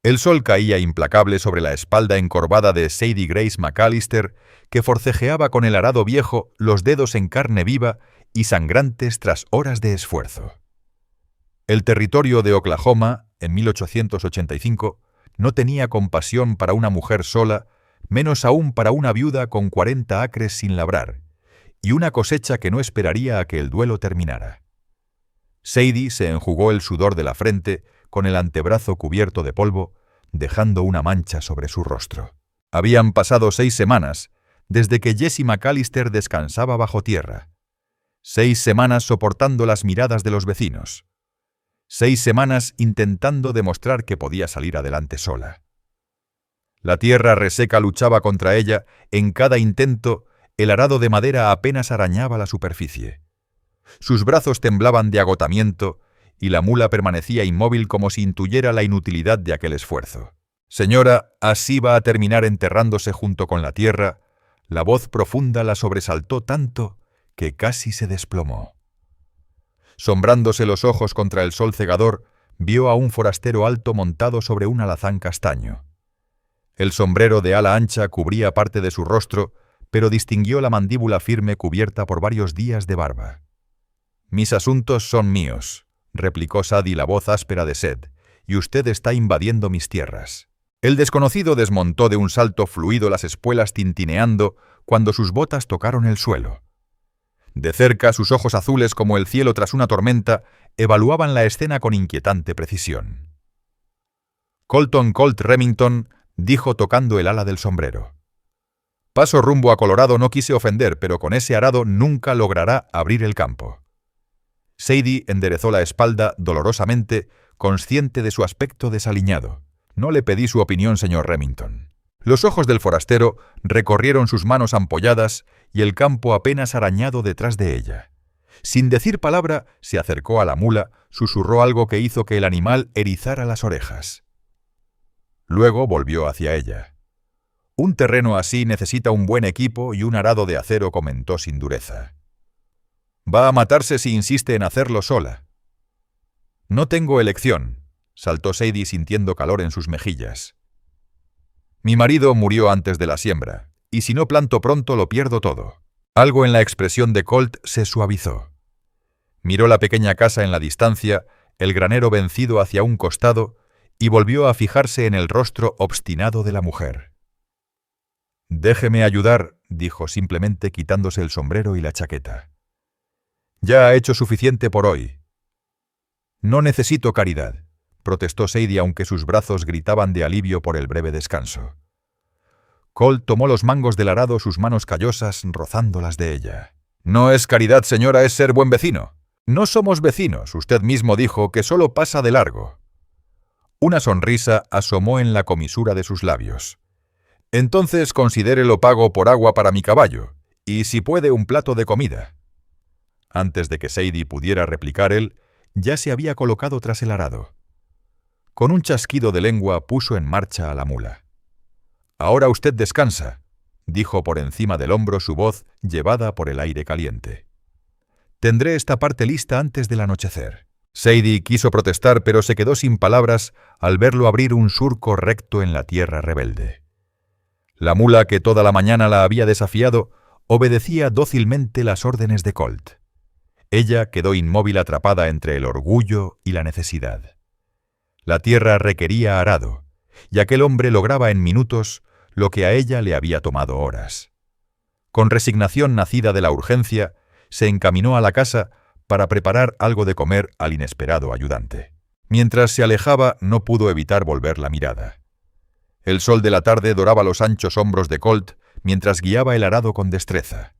El sol caía implacable sobre la espalda encorvada de Sadie Grace McAllister, que forcejeaba con el arado viejo, los dedos en carne viva y sangrantes tras horas de esfuerzo. El territorio de Oklahoma, en 1885, no tenía compasión para una mujer sola, menos aún para una viuda con 40 acres sin labrar, y una cosecha que no esperaría a que el duelo terminara. Sadie se enjugó el sudor de la frente con el antebrazo cubierto de polvo, dejando una mancha sobre su rostro. Habían pasado 6 semanas desde que Jesse McAllister descansaba bajo tierra. 6 semanas soportando las miradas de los vecinos. 6 semanas intentando demostrar que podía salir adelante sola. La tierra reseca luchaba contra ella. En cada intento, el arado de madera apenas arañaba la superficie. Sus brazos temblaban de agotamiento y la mula permanecía inmóvil como si intuyera la inutilidad de aquel esfuerzo. «Señora, así va a terminar enterrándose junto con la tierra». La voz profunda la sobresaltó tanto que casi se desplomó. Sombrándose los ojos contra el sol cegador, vio a un forastero alto montado sobre un alazán castaño. El sombrero de ala ancha cubría parte de su rostro, pero distinguió la mandíbula firme cubierta por varios días de barba. «Mis asuntos son míos», replicó Sadie la voz áspera de Seth, «y usted está invadiendo mis tierras». El desconocido desmontó de un salto fluido las espuelas tintineando cuando sus botas tocaron el suelo. De cerca, sus ojos azules como el cielo tras una tormenta evaluaban la escena con inquietante precisión. «Colton Colt Remington», dijo tocando el ala del sombrero. «Paso rumbo a Colorado, no quise ofender, pero con ese arado nunca logrará abrir el campo». Sadie enderezó la espalda dolorosamente, consciente de su aspecto desaliñado. «No le pedí su opinión, señor Remington». Los ojos del forastero recorrieron sus manos ampolladas y el campo apenas arañado detrás de ella. Sin decir palabra, se acercó a la mula, susurró algo que hizo que el animal erizara las orejas. Luego volvió hacia ella. «Un terreno así necesita un buen equipo y un arado de acero», comentó sin dureza. «Va a matarse si insiste en hacerlo sola». «No tengo elección», saltó Sadie sintiendo calor en sus mejillas. «Mi marido murió antes de la siembra, y si no planto pronto lo pierdo todo». Algo en la expresión de Colt se suavizó. Miró la pequeña casa en la distancia, el granero vencido hacia un costado, y volvió a fijarse en el rostro obstinado de la mujer. «Déjeme ayudar», dijo simplemente quitándose el sombrero y la chaqueta. «Ya ha hecho suficiente por hoy». «No necesito caridad», protestó Sadie aunque sus brazos gritaban de alivio por el breve descanso. Colt tomó los mangos del arado, sus manos callosas rozando las de ella. «No es caridad, señora, es ser buen vecino». «No somos vecinos, usted mismo dijo que solo pasa de largo». Una sonrisa asomó en la comisura de sus labios. «Entonces considérelo pago por agua para mi caballo, y si puede un plato de comida». Antes de que Sadie pudiera replicar él, ya se había colocado tras el arado. Con un chasquido de lengua puso en marcha a la mula. «Ahora usted descansa», dijo por encima del hombro su voz llevada por el aire caliente. «Tendré esta parte lista antes del anochecer». Sadie quiso protestar, pero se quedó sin palabras al verlo abrir un surco recto en la tierra rebelde. La mula, que toda la mañana la había desafiado, obedecía dócilmente las órdenes de Colt. Ella quedó inmóvil, atrapada entre el orgullo y la necesidad. La tierra requería arado, y aquel hombre lograba en minutos lo que a ella le había tomado horas. Con resignación nacida de la urgencia, se encaminó a la casa para preparar algo de comer al inesperado ayudante. Mientras se alejaba, no pudo evitar volver la mirada. El sol de la tarde doraba los anchos hombros de Colt mientras guiaba el arado con destreza.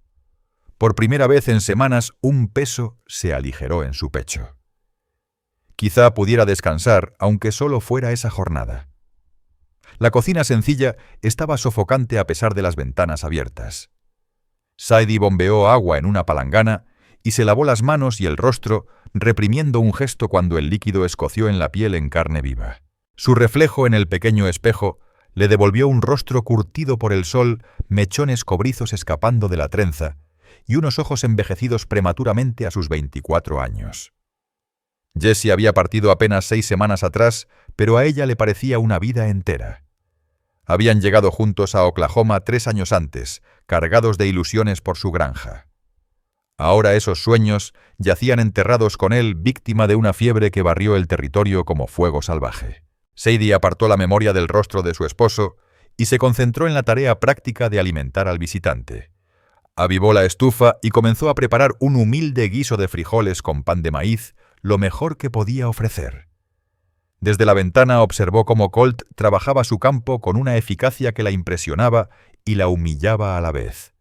Por primera vez en semanas, un peso se aligeró en su pecho. Quizá pudiera descansar, aunque solo fuera esa jornada. La cocina sencilla estaba sofocante a pesar de las ventanas abiertas. Sadie bombeó agua en una palangana y se lavó las manos y el rostro, reprimiendo un gesto cuando el líquido escoció en la piel en carne viva. Su reflejo en el pequeño espejo le devolvió un rostro curtido por el sol, mechones cobrizos escapando de la trenza, y unos ojos envejecidos prematuramente a sus 24 años. Jesse había partido apenas 6 semanas atrás, pero a ella le parecía una vida entera. Habían llegado juntos a Oklahoma 3 años antes, cargados de ilusiones por su granja. Ahora esos sueños yacían enterrados con él, víctima de una fiebre que barrió el territorio como fuego salvaje. Sadie apartó la memoria del rostro de su esposo y se concentró en la tarea práctica de alimentar al visitante. Avivó la estufa y comenzó a preparar un humilde guiso de frijoles con pan de maíz, lo mejor que podía ofrecer. Desde la ventana observó cómo Colt trabajaba su campo con una eficacia que la impresionaba y la humillaba a la vez.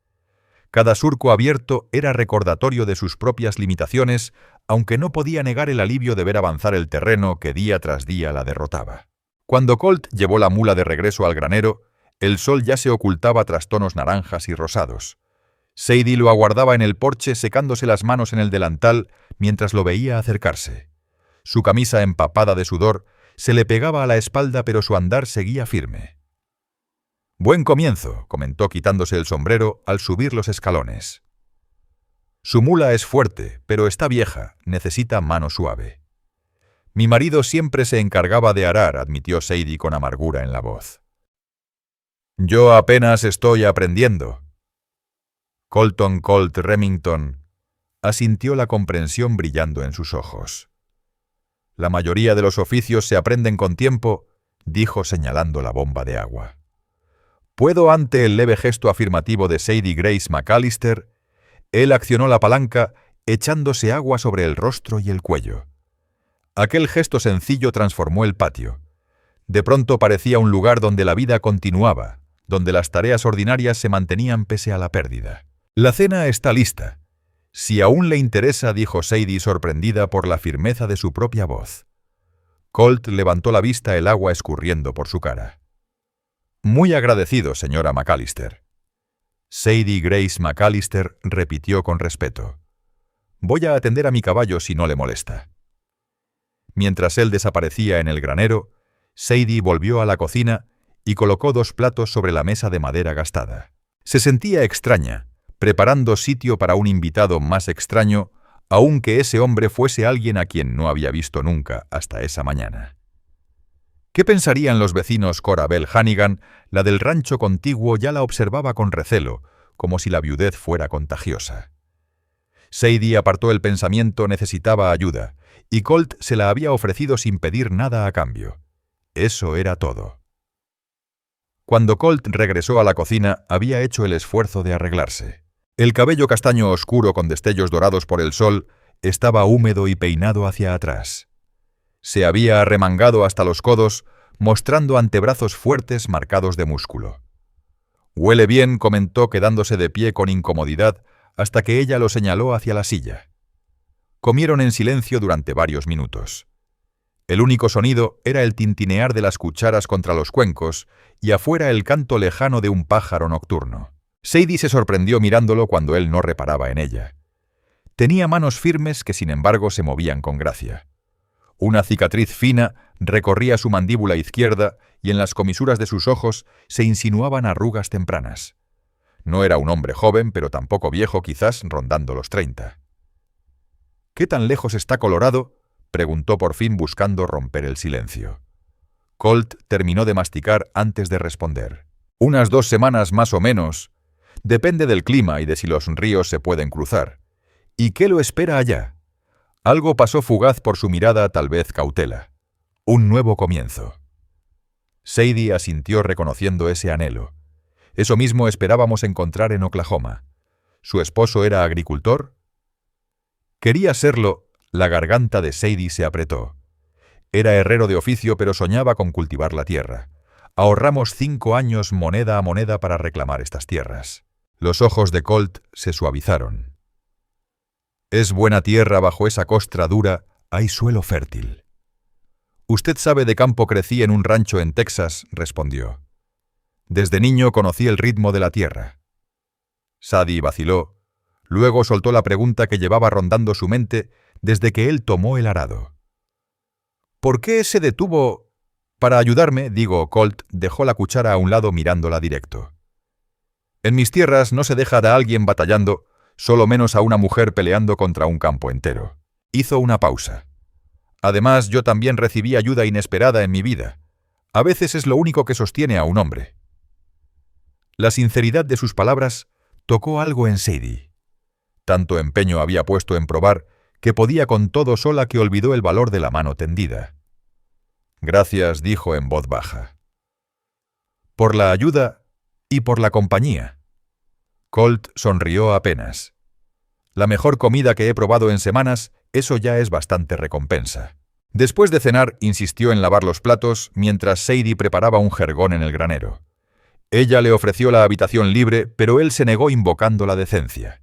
Cada surco abierto era recordatorio de sus propias limitaciones, aunque no podía negar el alivio de ver avanzar el terreno que día tras día la derrotaba. Cuando Colt llevó la mula de regreso al granero, el sol ya se ocultaba tras tonos naranjas y rosados. Sadie lo aguardaba en el porche secándose las manos en el delantal mientras lo veía acercarse. Su camisa empapada de sudor se le pegaba a la espalda, pero su andar seguía firme. «Buen comienzo», comentó quitándose el sombrero al subir los escalones. «Su mula es fuerte, pero está vieja, necesita mano suave». «Mi marido siempre se encargaba de arar», admitió Sadie con amargura en la voz. «Yo apenas estoy aprendiendo». Colton Colt Remington asintió, la comprensión brillando en sus ojos. «La mayoría de los oficios se aprenden con tiempo», dijo señalando la bomba de agua. «¿Puedo?» Ante el leve gesto afirmativo de Sadie Grace McAllister, él accionó la palanca echándose agua sobre el rostro y el cuello. Aquel gesto sencillo transformó el patio. De pronto parecía un lugar donde la vida continuaba, donde las tareas ordinarias se mantenían pese a la pérdida. «La cena está lista. Si aún le interesa», dijo Sadie sorprendida por la firmeza de su propia voz. Colt levantó la vista, el agua escurriendo por su cara. «Muy agradecido, señora McAllister». Sadie Grace McAllister repitió con respeto. «Voy a atender a mi caballo si no le molesta». Mientras él desaparecía en el granero, Sadie volvió a la cocina y colocó 2 platos sobre la mesa de madera gastada. Se sentía extraña, preparando sitio para un invitado más extraño, aunque ese hombre fuese alguien a quien no había visto nunca hasta esa mañana. ¿Qué pensarían los vecinos? Cora Bell Hannigan, la del rancho contiguo, ya la observaba con recelo, como si la viudez fuera contagiosa. Sadie apartó el pensamiento, necesitaba ayuda, y Colt se la había ofrecido sin pedir nada a cambio. Eso era todo. Cuando Colt regresó a la cocina, había hecho el esfuerzo de arreglarse. El cabello castaño oscuro con destellos dorados por el sol estaba húmedo y peinado hacia atrás. Se había arremangado hasta los codos, mostrando antebrazos fuertes marcados de músculo. «Huele bien», comentó quedándose de pie con incomodidad hasta que ella lo señaló hacia la silla. Comieron en silencio durante varios minutos. El único sonido era el tintinear de las cucharas contra los cuencos y afuera el canto lejano de un pájaro nocturno. Sadie se sorprendió mirándolo cuando él no reparaba en ella. Tenía manos firmes que sin embargo se movían con gracia. Una cicatriz fina recorría su mandíbula izquierda y en las comisuras de sus ojos se insinuaban arrugas tempranas. No era un hombre joven, pero tampoco viejo, quizás rondando los 30. «¿Qué tan lejos está Colorado?», preguntó por fin buscando romper el silencio. Colt terminó de masticar antes de responder. «Unas 2 semanas más o menos. Depende del clima y de si los ríos se pueden cruzar. ¿Y qué lo espera allá?». Algo pasó fugaz por su mirada, tal vez cautela. Un nuevo comienzo. Sadie asintió reconociendo ese anhelo. Eso mismo esperábamos encontrar en Oklahoma. ¿Su esposo era agricultor? Quería serlo. La garganta de Sadie se apretó. Era herrero de oficio, pero soñaba con cultivar la tierra. Ahorramos 5 años moneda a moneda para reclamar estas tierras. Los ojos de Colt se suavizaron. «Es buena tierra bajo esa costra dura, hay suelo fértil». «Usted sabe de campo, crecí en un rancho en Texas», respondió. «Desde niño conocí el ritmo de la tierra». Sadie vaciló, luego soltó la pregunta que llevaba rondando su mente desde que él tomó el arado. «¿Por qué se detuvo?» «Para ayudarme», Colt dejó la cuchara a un lado mirándola directo. «En mis tierras no se deja a alguien batallando, solo menos a una mujer peleando contra un campo entero». Hizo una pausa. Además, yo también recibí ayuda inesperada en mi vida. A veces es lo único que sostiene a un hombre. La sinceridad de sus palabras tocó algo en Sadie. Tanto empeño había puesto en probar que podía con todo sola que olvidó el valor de la mano tendida. Gracias, dijo en voz baja. Por la ayuda y por la compañía. Colt sonrió apenas. La mejor comida que he probado en semanas, eso ya es bastante recompensa. Después de cenar, insistió en lavar los platos mientras Sadie preparaba un jergón en el granero. Ella le ofreció la habitación libre, pero él se negó invocando la decencia.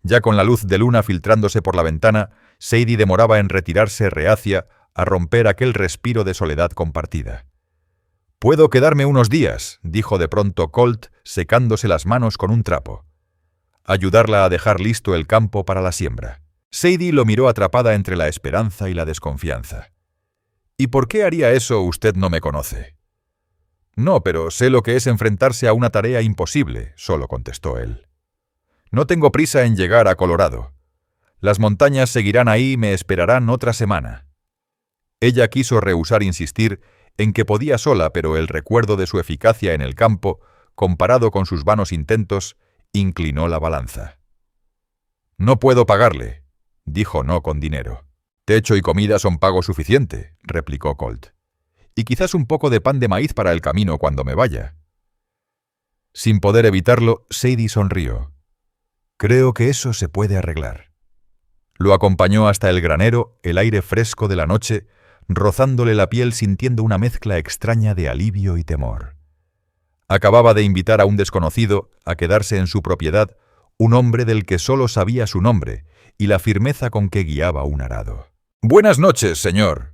Ya con la luz de luna filtrándose por la ventana, Sadie demoraba en retirarse reacia a romper aquel respiro de soledad compartida. «Puedo quedarme unos días», dijo de pronto Colt, secándose las manos con un trapo. «Ayudarla a dejar listo el campo para la siembra». Sadie lo miró atrapada entre la esperanza y la desconfianza. «¿Y por qué haría eso? Usted no me conoce». «No, pero sé lo que es enfrentarse a una tarea imposible», solo contestó él. «No tengo prisa en llegar a Colorado. Las montañas seguirán ahí y me esperarán otra semana». Ella quiso rehusar insistir en que podía sola, pero el recuerdo de su eficacia en el campo, comparado con sus vanos intentos, inclinó la balanza. «No puedo pagarle», dijo no con dinero. «Techo y comida son pago suficiente», replicó Colt. «Y quizás un poco de pan de maíz para el camino cuando me vaya». Sin poder evitarlo, Sadie sonrió. «Creo que eso se puede arreglar». Lo acompañó hasta el granero, el aire fresco de la noche, rozándole la piel sintiendo una mezcla extraña de alivio y temor. Acababa de invitar a un desconocido a quedarse en su propiedad, un hombre del que solo sabía su nombre y la firmeza con que guiaba un arado. «Buenas noches, señor»,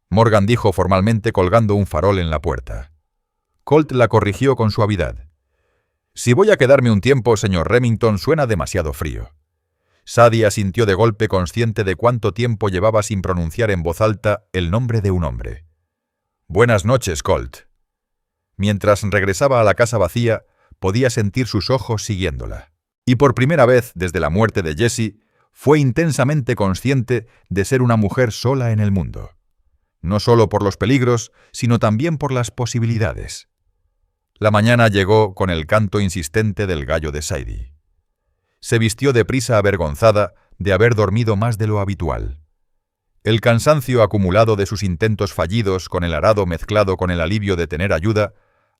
Morgan dijo formalmente colgando un farol en la puerta. Colt la corrigió con suavidad. «Si voy a quedarme un tiempo, señor Remington, suena demasiado frío». Sadie asintió de golpe, consciente de cuánto tiempo llevaba sin pronunciar en voz alta el nombre de un hombre. «Buenas noches, Colt». Mientras regresaba a la casa vacía, podía sentir sus ojos siguiéndola. Y por primera vez desde la muerte de Jessie, fue intensamente consciente de ser una mujer sola en el mundo. No solo por los peligros, sino también por las posibilidades. La mañana llegó con el canto insistente del gallo de Sadie. Se vistió deprisa avergonzada de haber dormido más de lo habitual. El cansancio acumulado de sus intentos fallidos con el arado mezclado con el alivio de tener ayuda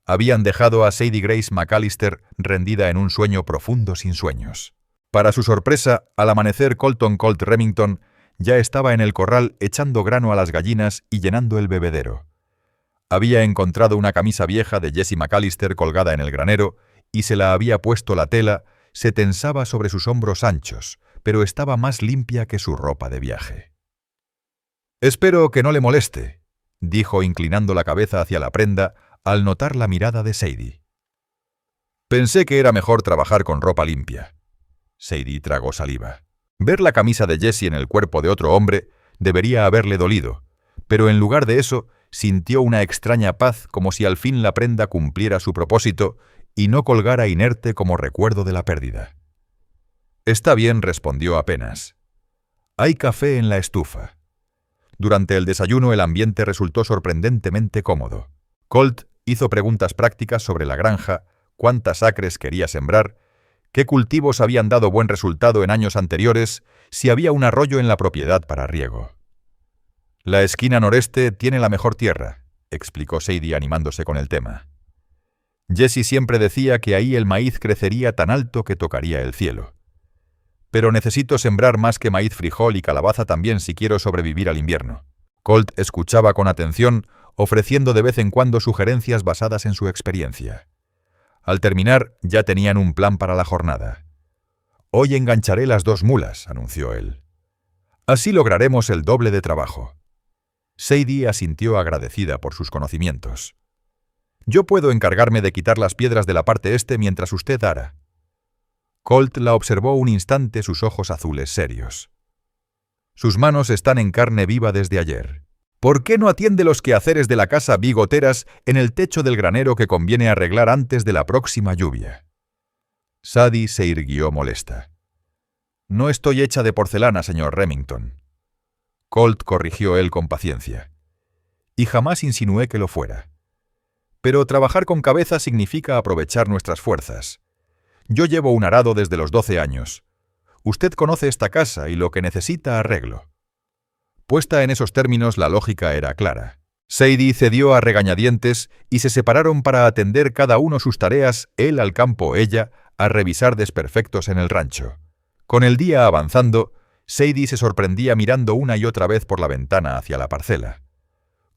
habían dejado a Sadie Grace McAllister rendida en un sueño profundo sin sueños. Para su sorpresa, al amanecer Colton Colt Remington ya estaba en el corral echando grano a las gallinas y llenando el bebedero. Había encontrado una camisa vieja de Jessie McAllister colgada en el granero y se la había puesto la tela. Se tensaba sobre sus hombros anchos, pero estaba más limpia que su ropa de viaje. «Espero que no le moleste», dijo inclinando la cabeza hacia la prenda al notar la mirada de Sadie. «Pensé que era mejor trabajar con ropa limpia». Sadie tragó saliva. Ver la camisa de Jessie en el cuerpo de otro hombre debería haberle dolido, pero en lugar de eso sintió una extraña paz, como si al fin la prenda cumpliera su propósito y no colgara inerte como recuerdo de la pérdida. «Está bien», respondió apenas. «Hay café en la estufa». Durante el desayuno el ambiente resultó sorprendentemente cómodo. Colt hizo preguntas prácticas sobre la granja, cuántas acres quería sembrar, qué cultivos habían dado buen resultado en años anteriores, si había un arroyo en la propiedad para riego. «La esquina noreste tiene la mejor tierra», explicó Sadie animándose con el tema. Jessie siempre decía que ahí el maíz crecería tan alto que tocaría el cielo. «Pero necesito sembrar más que maíz, frijol y calabaza también si quiero sobrevivir al invierno». Colt escuchaba con atención, ofreciendo de vez en cuando sugerencias basadas en su experiencia. Al terminar, ya tenían un plan para la jornada. «Hoy engancharé las 2 mulas», anunció él. «Así lograremos el doble de trabajo». Sadie asintió agradecida por sus conocimientos. «Yo puedo encargarme de quitar las piedras de la parte este mientras usted ara». Colt la observó un instante, sus ojos azules serios. «Sus manos están en carne viva desde ayer. ¿Por qué no atiende los quehaceres de la casa bigoteras en el techo del granero que conviene arreglar antes de la próxima lluvia?» Sadie se irguió molesta. «No estoy hecha de porcelana, señor Remington». Colt corrigió él con paciencia. Y jamás insinué que lo fuera. Pero trabajar con cabeza significa aprovechar nuestras fuerzas. Yo llevo un arado desde los 12 años. Usted conoce esta casa y lo que necesita arreglo. Puesta en esos términos, la lógica era clara. Sadie cedió a regañadientes y se separaron para atender cada uno sus tareas, él al campo, ella a revisar desperfectos en el rancho. Con el día avanzando, Sadie se sorprendía mirando una y otra vez por la ventana hacia la parcela.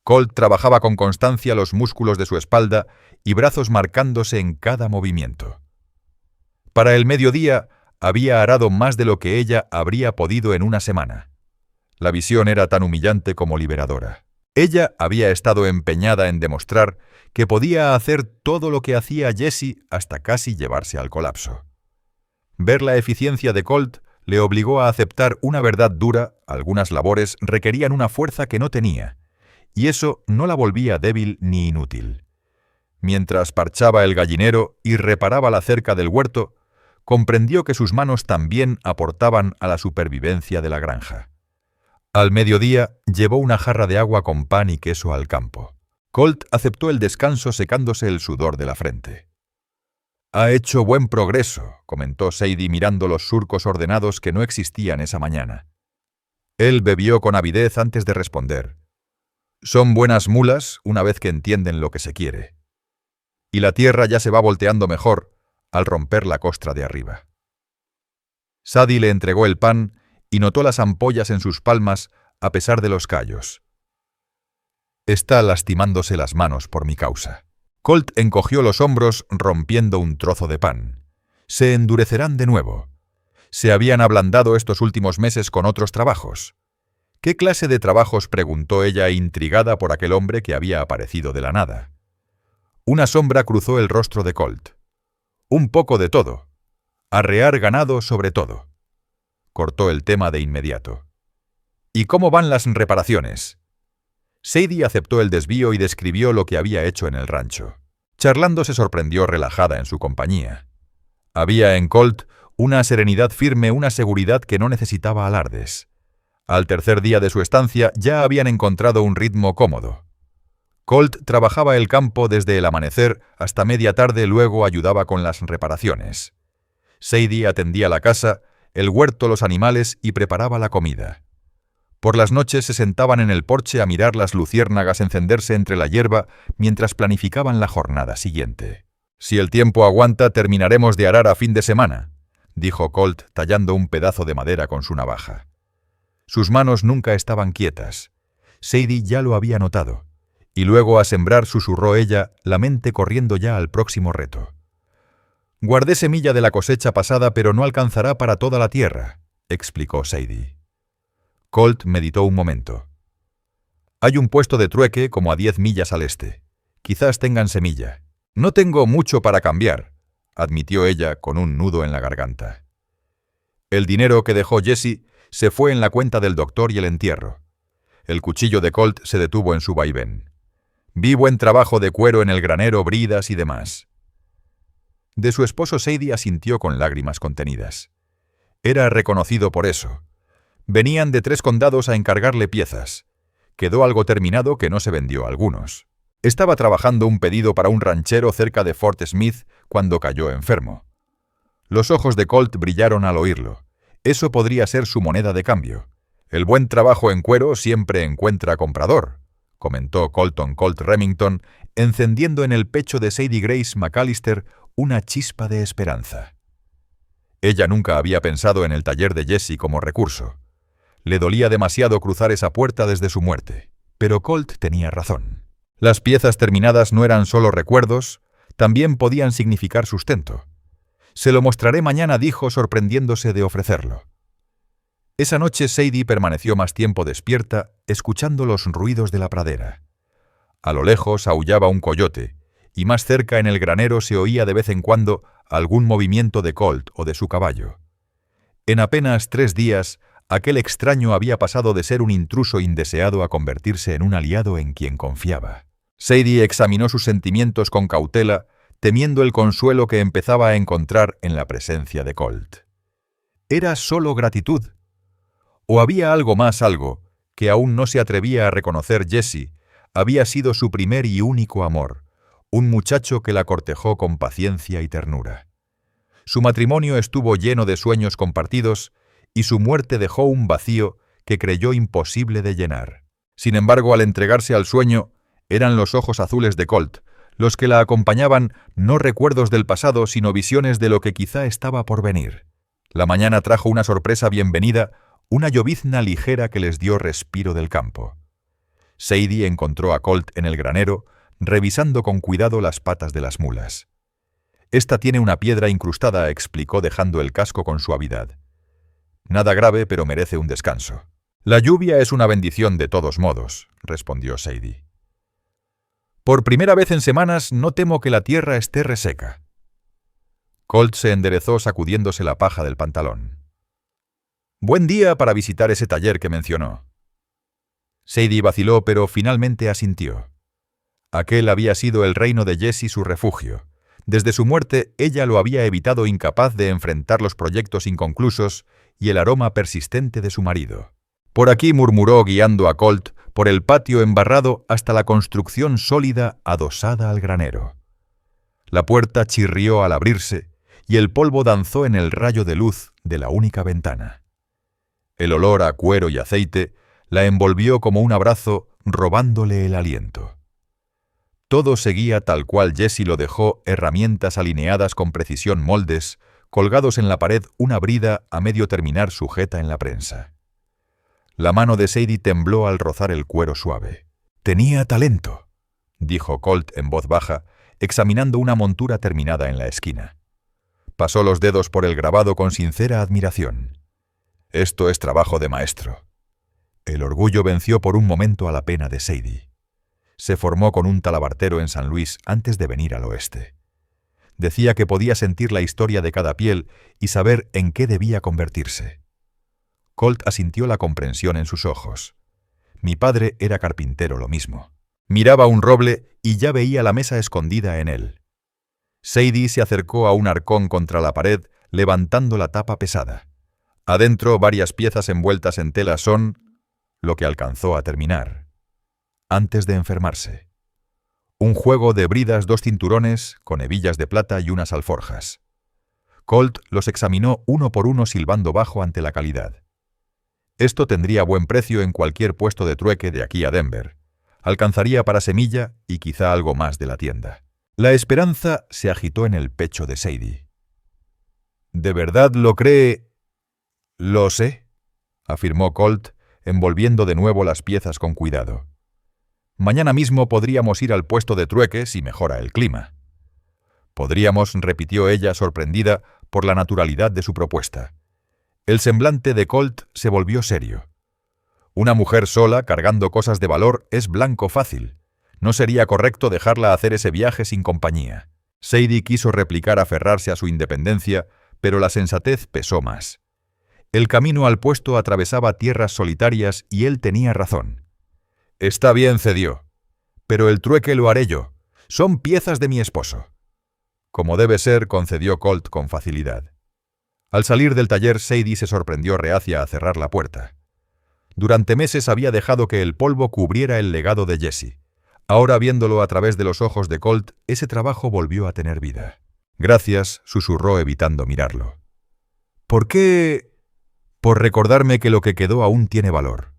Colt trabajaba con constancia los músculos de su espalda y brazos marcándose en cada movimiento. Para el mediodía, había arado más de lo que ella habría podido en una semana. La visión era tan humillante como liberadora. Ella había estado empeñada en demostrar que podía hacer todo lo que hacía Jesse hasta casi llevarse al colapso. Ver la eficiencia de Colt le obligó a aceptar una verdad dura: algunas labores requerían una fuerza que no tenía, y eso no la volvía débil ni inútil. Mientras parchaba el gallinero y reparaba la cerca del huerto, comprendió que sus manos también aportaban a la supervivencia de la granja. Al mediodía, llevó una jarra de agua con pan y queso al campo. Colt aceptó el descanso secándose el sudor de la frente. «Ha hecho buen progreso», comentó Sadie mirando los surcos ordenados que no existían esa mañana. Él bebió con avidez antes de responder. «Son buenas mulas una vez que entienden lo que se quiere. Y la tierra ya se va volteando mejor al romper la costra de arriba». Sadie le entregó el pan y notó las ampollas en sus palmas a pesar de los callos. «Está lastimándose las manos por mi causa». Colt encogió los hombros rompiendo un trozo de pan. Se endurecerán de nuevo. Se habían ablandado estos últimos meses con otros trabajos. ¿Qué clase de trabajos?, preguntó ella, intrigada por aquel hombre que había aparecido de la nada. Una sombra cruzó el rostro de Colt. «Un poco de todo. Arrear ganado sobre todo». Cortó el tema de inmediato. «¿Y cómo van las reparaciones?» Sadie aceptó el desvío y describió lo que había hecho en el rancho. Charlando se sorprendió relajada en su compañía. Había en Colt una serenidad firme, una seguridad que no necesitaba alardes. Al tercer día de su estancia ya habían encontrado un ritmo cómodo. Colt trabajaba el campo desde el amanecer hasta media tarde, luego ayudaba con las reparaciones. Sadie atendía la casa, el huerto, los animales y preparaba la comida. Por las noches se sentaban en el porche a mirar las luciérnagas encenderse entre la hierba mientras planificaban la jornada siguiente. «Si el tiempo aguanta, terminaremos de arar a fin de semana», dijo Colt tallando un pedazo de madera con su navaja. Sus manos nunca estaban quietas. Sadie ya lo había notado. Y luego a sembrar, susurró ella, la mente corriendo ya al próximo reto. «Guardé semilla de la cosecha pasada, pero no alcanzará para toda la tierra», explicó Sadie. Colt meditó un momento. «Hay un puesto de trueque como a 10 millas al este. Quizás tengan semilla». «No tengo mucho para cambiar», admitió ella con un nudo en la garganta. El dinero que dejó Jesse se fue en la cuenta del doctor y el entierro. El cuchillo de Colt se detuvo en su vaivén. «Vi buen trabajo de cuero en el granero, bridas y demás». De su esposo Sadie asintió con lágrimas contenidas. Era reconocido por eso. Venían de 3 condados a encargarle piezas. Quedó algo terminado que no se vendió a algunos. Estaba trabajando un pedido para un ranchero cerca de Fort Smith cuando cayó enfermo. Los ojos de Colt brillaron al oírlo. Eso podría ser su moneda de cambio. «El buen trabajo en cuero siempre encuentra comprador», comentó Colton Colt Remington, encendiendo en el pecho de Sadie Grace McAllister una chispa de esperanza. Ella nunca había pensado en el taller de Jesse como recurso. Le dolía demasiado cruzar esa puerta desde su muerte. Pero Colt tenía razón. Las piezas terminadas no eran solo recuerdos, también podían significar sustento. «Se lo mostraré mañana», dijo, sorprendiéndose de ofrecerlo. Esa noche Sadie permaneció más tiempo despierta, escuchando los ruidos de la pradera. A lo lejos aullaba un coyote, y más cerca en el granero se oía de vez en cuando algún movimiento de Colt o de su caballo. En apenas 3 días, aquel extraño había pasado de ser un intruso indeseado a convertirse en un aliado en quien confiaba. Sadie examinó sus sentimientos con cautela, temiendo el consuelo que empezaba a encontrar en la presencia de Colt. ¿Era solo gratitud? ¿O había algo más, algo que aún no se atrevía a reconocer Jessie, había sido su primer y único amor, un muchacho que la cortejó con paciencia y ternura. Su matrimonio estuvo lleno de sueños compartidos y su muerte dejó un vacío que creyó imposible de llenar. Sin embargo, al entregarse al sueño, eran los ojos azules de Colt los que la acompañaban, no recuerdos del pasado, sino visiones de lo que quizá estaba por venir. La mañana trajo una sorpresa bienvenida, una llovizna ligera que les dio respiro del campo. Sadie encontró a Colt en el granero, revisando con cuidado las patas de las mulas. «Esta tiene una piedra incrustada», explicó dejando el casco con suavidad. «Nada grave, pero merece un descanso». «La lluvia es una bendición de todos modos», respondió Sadie. «Por primera vez en semanas no temo que la tierra esté reseca». Colt se enderezó sacudiéndose la paja del pantalón. «Buen día para visitar ese taller que mencionó». Sadie vaciló, pero finalmente asintió. Aquel había sido el reino de Jessie su refugio. Desde su muerte, ella lo había evitado, incapaz de enfrentar los proyectos inconclusos y el aroma persistente de su marido. «Por aquí», murmuró guiando a Colt por el patio embarrado hasta la construcción sólida adosada al granero. La puerta chirrió al abrirse y el polvo danzó en el rayo de luz de la única ventana. El olor a cuero y aceite la envolvió como un abrazo, robándole el aliento. Todo seguía tal cual Jessie lo dejó, herramientas alineadas con precisión, moldes, colgados en la pared, una brida a medio terminar sujeta en la prensa. La mano de Sadie tembló al rozar el cuero suave. «Tenía talento», dijo Colt en voz baja, examinando una montura terminada en la esquina. Pasó los dedos por el grabado con sincera admiración. «Esto es trabajo de maestro». El orgullo venció por un momento a la pena de Sadie. Se formó con un talabartero en San Luis antes de venir al oeste. Decía que podía sentir la historia de cada piel y saber en qué debía convertirse. Colt asintió la comprensión en sus ojos. Mi padre era carpintero, lo mismo. Miraba un roble y ya veía la mesa escondida en él. Sadie se acercó a un arcón contra la pared, levantando la tapa pesada. Adentro, varias piezas envueltas en tela son lo que alcanzó a terminar, antes de enfermarse. Un juego de bridas, 2 cinturones, con hebillas de plata y unas alforjas. Colt los examinó uno por uno, silbando bajo ante la calidad. Esto tendría buen precio en cualquier puesto de trueque de aquí a Denver. Alcanzaría para semilla y quizá algo más de la tienda. La esperanza se agitó en el pecho de Sadie. «¿De verdad lo cree?» «Lo sé», afirmó Colt, envolviendo de nuevo las piezas con cuidado. «Mañana mismo podríamos ir al puesto de trueque si mejora el clima». «Podríamos», repitió ella, sorprendida por la naturalidad de su propuesta. El semblante de Colt se volvió serio. Una mujer sola, cargando cosas de valor, es blanco fácil. No sería correcto dejarla hacer ese viaje sin compañía. Sadie quiso replicar, aferrarse a su independencia, pero la sensatez pesó más. El camino al puesto atravesaba tierras solitarias y él tenía razón. «Está bien», cedió. «Pero el trueque lo haré yo. Son piezas de mi esposo». «Como debe ser», concedió Colt con facilidad. Al salir del taller, Sadie se sorprendió reacia a cerrar la puerta. Durante meses había dejado que el polvo cubriera el legado de Jessie. Ahora, viéndolo a través de los ojos de Colt, ese trabajo volvió a tener vida. «Gracias», susurró evitando mirarlo. «¿Por qué?» «Por recordarme que lo que quedó aún tiene valor.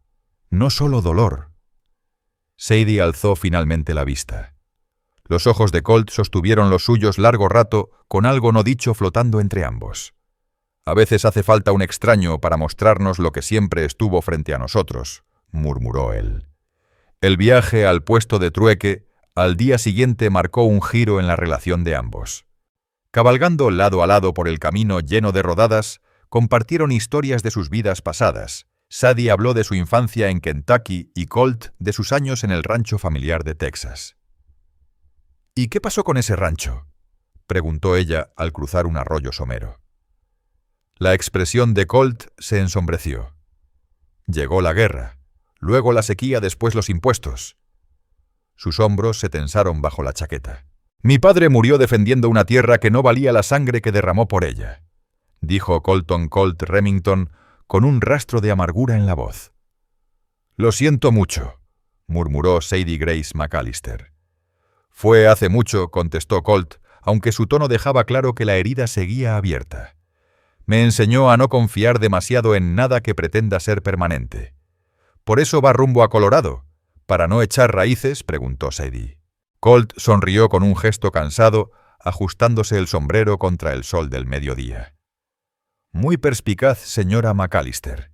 No solo dolor». Sadie alzó finalmente la vista. Los ojos de Colt sostuvieron los suyos largo rato, con algo no dicho flotando entre ambos. «A veces hace falta un extraño para mostrarnos lo que siempre estuvo frente a nosotros», murmuró él. El viaje al puesto de trueque al día siguiente marcó un giro en la relación de ambos. Cabalgando lado a lado por el camino lleno de rodadas, compartieron historias de sus vidas pasadas. Sadie habló de su infancia en Kentucky y Colt de sus años en el rancho familiar de Texas. «¿Y qué pasó con ese rancho?», preguntó ella al cruzar un arroyo somero. La expresión de Colt se ensombreció. «Llegó la guerra, luego la sequía, después los impuestos». Sus hombros se tensaron bajo la chaqueta. «Mi padre murió defendiendo una tierra que no valía la sangre que derramó por ella», dijo Colton Colt Remington con un rastro de amargura en la voz. Lo siento mucho, murmuró Sadie Grace McAllister. Fue hace mucho, contestó Colt, aunque su tono dejaba claro que la herida seguía abierta. Me enseñó a no confiar demasiado en nada que pretenda ser permanente. ¿Por eso va rumbo a Colorado? ¿Para no echar raíces?, preguntó Sadie. Colt sonrió con un gesto cansado, ajustándose el sombrero contra el sol del mediodía. Muy perspicaz, señora McAllister.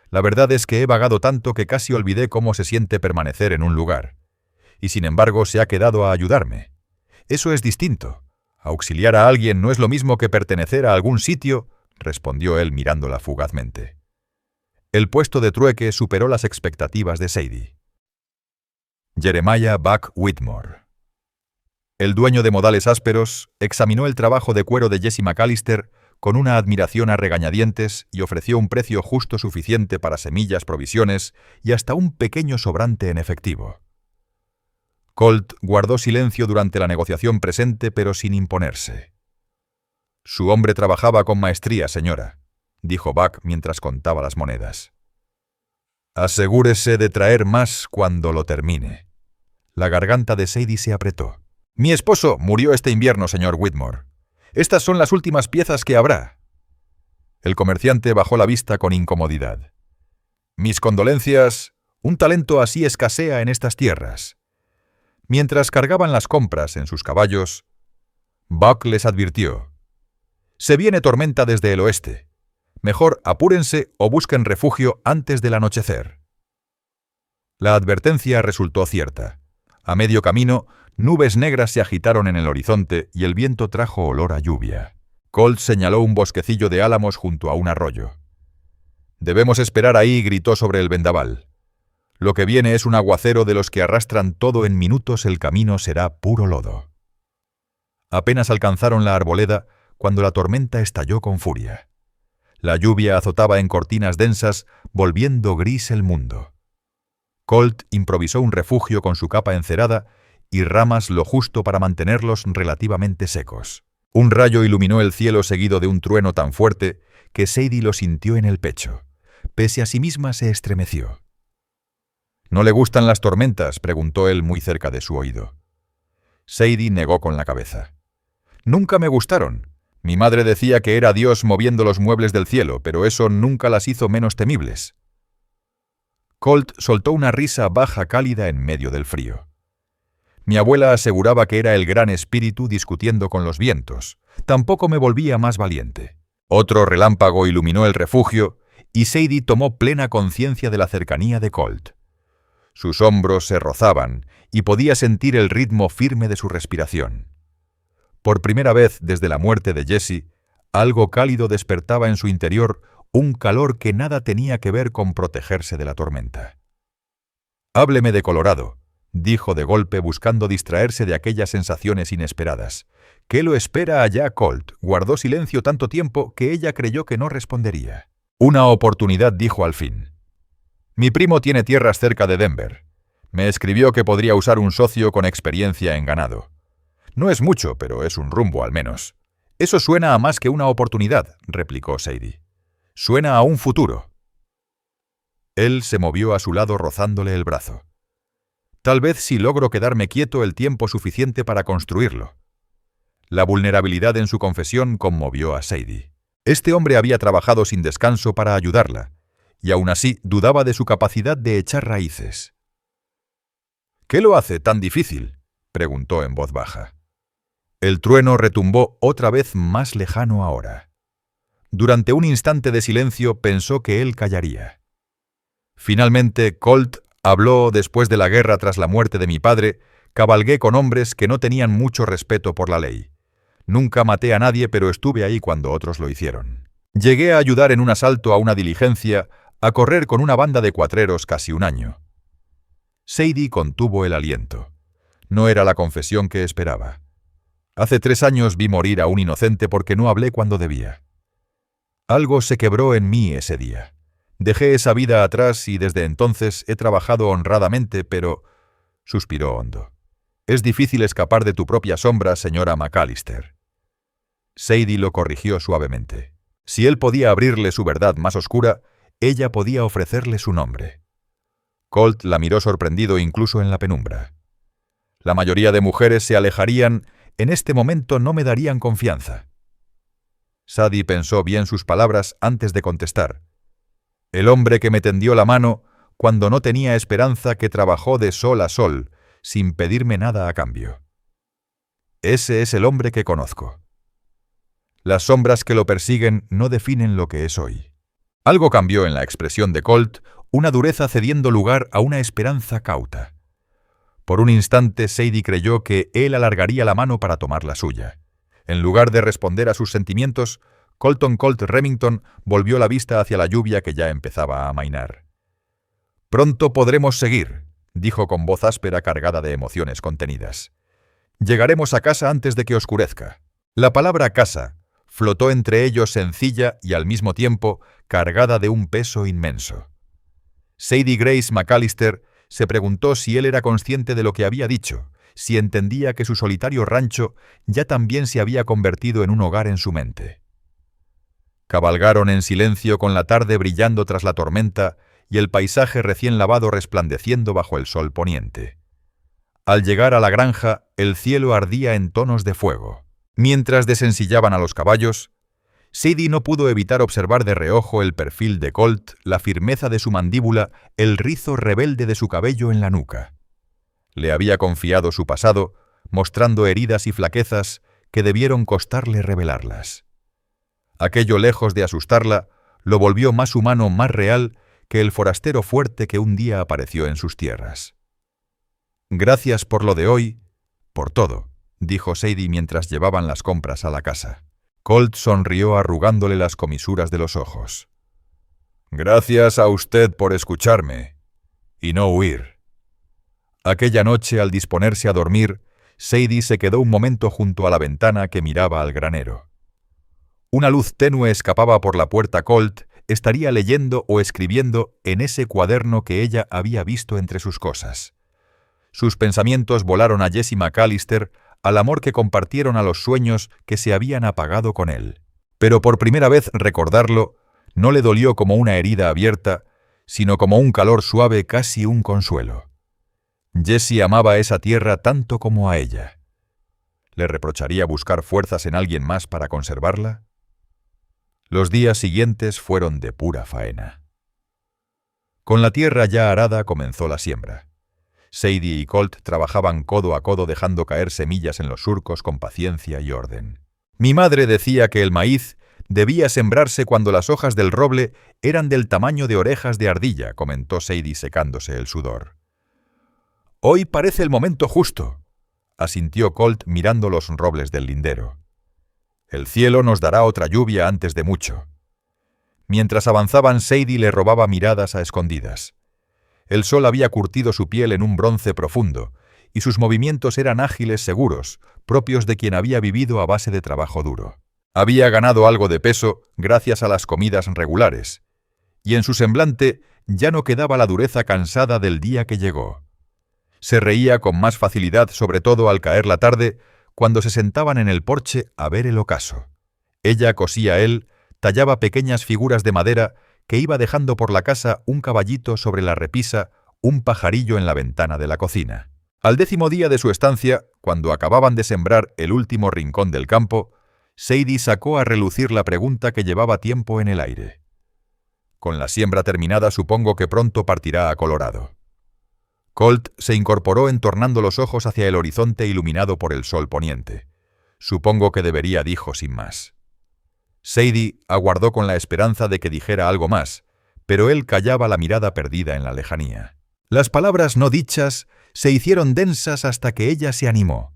La verdad es que he vagado tanto que casi olvidé cómo se siente permanecer en un lugar. Y sin embargo se ha quedado a ayudarme. Eso es distinto. Auxiliar a alguien no es lo mismo que pertenecer a algún sitio, respondió él mirándola fugazmente. El puesto de trueque superó las expectativas de Sadie. Jeremiah Buck Whitmore. El dueño de Modales Ásperos examinó el trabajo de cuero de Jesse McAllister con una admiración a regañadientes y ofreció un precio justo suficiente para semillas, provisiones y hasta un pequeño sobrante en efectivo. Colt guardó silencio durante la negociación presente, pero sin imponerse. «Su hombre trabajaba con maestría, señora», dijo Buck mientras contaba las monedas. «Asegúrese de traer más cuando lo termine». La garganta de Sadie se apretó. «Mi esposo murió este invierno, señor Whitmore. Estas son las últimas piezas que habrá». El comerciante bajó la vista con incomodidad. «Mis condolencias. Un talento así escasea en estas tierras». Mientras cargaban las compras en sus caballos, Buck les advirtió: «Se viene tormenta desde el oeste. Mejor apúrense o busquen refugio antes del anochecer». La advertencia resultó cierta. A medio camino, nubes negras se agitaron en el horizonte y el viento trajo olor a lluvia. Colt señaló un bosquecillo de álamos junto a un arroyo. «Debemos esperar ahí», gritó sobre el vendaval. «Lo que viene es un aguacero de los que arrastran todo en minutos, el camino será puro lodo». Apenas alcanzaron la arboleda cuando la tormenta estalló con furia. La lluvia azotaba en cortinas densas, volviendo gris el mundo. Colt improvisó un refugio con su capa encerada y ramas lo justo para mantenerlos relativamente secos. Un rayo iluminó el cielo seguido de un trueno tan fuerte que Sadie lo sintió en el pecho. Pese a sí misma se estremeció. «¿No le gustan las tormentas?», preguntó él muy cerca de su oído. Sadie negó con la cabeza. «Nunca me gustaron. Mi madre decía que era Dios moviendo los muebles del cielo, pero eso nunca las hizo menos temibles». Colt soltó una risa baja cálida en medio del frío. «Mi abuela aseguraba que era el gran espíritu discutiendo con los vientos. Tampoco me volvía más valiente». Otro relámpago iluminó el refugio y Sadie tomó plena conciencia de la cercanía de Colt. Sus hombros se rozaban y podía sentir el ritmo firme de su respiración. Por primera vez desde la muerte de Jesse, algo cálido despertaba en su interior, un calor que nada tenía que ver con protegerse de la tormenta. «Hábleme de Colorado», dijo de golpe buscando distraerse de aquellas sensaciones inesperadas. «¿Qué lo espera allá, Colt?». Guardó silencio tanto tiempo que ella creyó que no respondería. «Una oportunidad», dijo al fin. «Mi primo tiene tierras cerca de Denver. Me escribió que podría usar un socio con experiencia en ganado. No es mucho, pero es un rumbo al menos». «Eso suena a más que una oportunidad», replicó Sadie. «Suena a un futuro». Él se movió a su lado rozándole el brazo. «Tal vez si logro quedarme quieto el tiempo suficiente para construirlo». La vulnerabilidad en su confesión conmovió a Sadie. Este hombre había trabajado sin descanso para ayudarla, y aún así dudaba de su capacidad de echar raíces. «¿Qué lo hace tan difícil?», preguntó en voz baja. El trueno retumbó otra vez más lejano ahora. Durante un instante de silencio pensó que él callaría. Finalmente Colt habló. «Después de la guerra, tras la muerte de mi padre, cabalgué con hombres que no tenían mucho respeto por la ley. Nunca maté a nadie, pero estuve ahí cuando otros lo hicieron. Llegué a ayudar en un asalto a una diligencia, a correr con una banda de cuatreros casi un año». Sadie contuvo el aliento. No era la confesión que esperaba. «Hace 3 años vi morir a un inocente porque no hablé cuando debía. Algo se quebró en mí ese día. Dejé esa vida atrás y desde entonces he trabajado honradamente, pero…» Suspiró hondo. «Es difícil escapar de tu propia sombra, señora McAllister». Sadie lo corrigió suavemente. Si él podía abrirle su verdad más oscura, ella podía ofrecerle su nombre. Colt la miró sorprendido incluso en la penumbra. La mayoría de mujeres se alejarían, en este momento no me darían confianza. Sadie pensó bien sus palabras antes de contestar. El hombre que me tendió la mano cuando no tenía esperanza, que trabajó de sol a sol, sin pedirme nada a cambio. Ese es el hombre que conozco. Las sombras que lo persiguen no definen lo que es hoy. Algo cambió en la expresión de Colt, una dureza cediendo lugar a una esperanza cauta. Por un instante Sadie creyó que él alargaría la mano para tomar la suya. En lugar de responder a sus sentimientos, Colton Colt Remington volvió la vista hacia la lluvia que ya empezaba a amainar. «Pronto podremos seguir», dijo con voz áspera cargada de emociones contenidas. «Llegaremos a casa antes de que oscurezca». La palabra casa flotó entre ellos sencilla y al mismo tiempo cargada de un peso inmenso. Sadie Grace McAllister se preguntó si él era consciente de lo que había dicho, si entendía que su solitario rancho ya también se había convertido en un hogar en su mente. Cabalgaron en silencio con la tarde brillando tras la tormenta y el paisaje recién lavado resplandeciendo bajo el sol poniente. Al llegar a la granja, el cielo ardía en tonos de fuego. Mientras desensillaban a los caballos, Sadie no pudo evitar observar de reojo el perfil de Colt, la firmeza de su mandíbula, el rizo rebelde de su cabello en la nuca. Le había confiado su pasado, mostrando heridas y flaquezas que debieron costarle revelarlas. Aquello, lejos de asustarla, lo volvió más humano, más real que el forastero fuerte que un día apareció en sus tierras. «Gracias por lo de hoy, por todo», dijo Sadie mientras llevaban las compras a la casa. Colt sonrió arrugándole las comisuras de los ojos. «Gracias a usted por escucharme y no huir». Aquella noche, al disponerse a dormir, Sadie se quedó un momento junto a la ventana que miraba al granero. Una luz tenue escapaba por la puerta. Colt estaría leyendo o escribiendo en ese cuaderno que ella había visto entre sus cosas. Sus pensamientos volaron a Jessie McAllister, al amor que compartieron, a los sueños que se habían apagado con él. Pero por primera vez recordarlo no le dolió como una herida abierta, sino como un calor suave, casi un consuelo. Jessie amaba esa tierra tanto como a ella. ¿Le reprocharía buscar fuerzas en alguien más para conservarla? Los días siguientes fueron de pura faena. Con la tierra ya arada comenzó la siembra. Sadie y Colt trabajaban codo a codo dejando caer semillas en los surcos con paciencia y orden. «Mi madre decía que el maíz debía sembrarse cuando las hojas del roble eran del tamaño de orejas de ardilla», comentó Sadie secándose el sudor. «Hoy parece el momento justo», asintió Colt mirando los robles del lindero. «El cielo nos dará otra lluvia antes de mucho». Mientras avanzaban, Sadie le robaba miradas a escondidas. El sol había curtido su piel en un bronce profundo, y sus movimientos eran ágiles, seguros, propios de quien había vivido a base de trabajo duro. Había ganado algo de peso gracias a las comidas regulares, y en su semblante ya no quedaba la dureza cansada del día que llegó. Se reía con más facilidad, sobre todo al caer la tarde, cuando se sentaban en el porche a ver el ocaso. Ella cosía él, tallaba pequeñas figuras de madera que iba dejando por la casa, un caballito sobre la repisa, un pajarillo en la ventana de la cocina. Al 10º día de su estancia, cuando acababan de sembrar el último rincón del campo, Sadie sacó a relucir la pregunta que llevaba tiempo en el aire. «Con la siembra terminada, supongo que pronto partirá a Colorado». Colt se incorporó entornando los ojos hacia el horizonte iluminado por el sol poniente. «Supongo que debería», dijo sin más. Sadie aguardó con la esperanza de que dijera algo más, pero él callaba, la mirada perdida en la lejanía. Las palabras no dichas se hicieron densas hasta que ella se animó.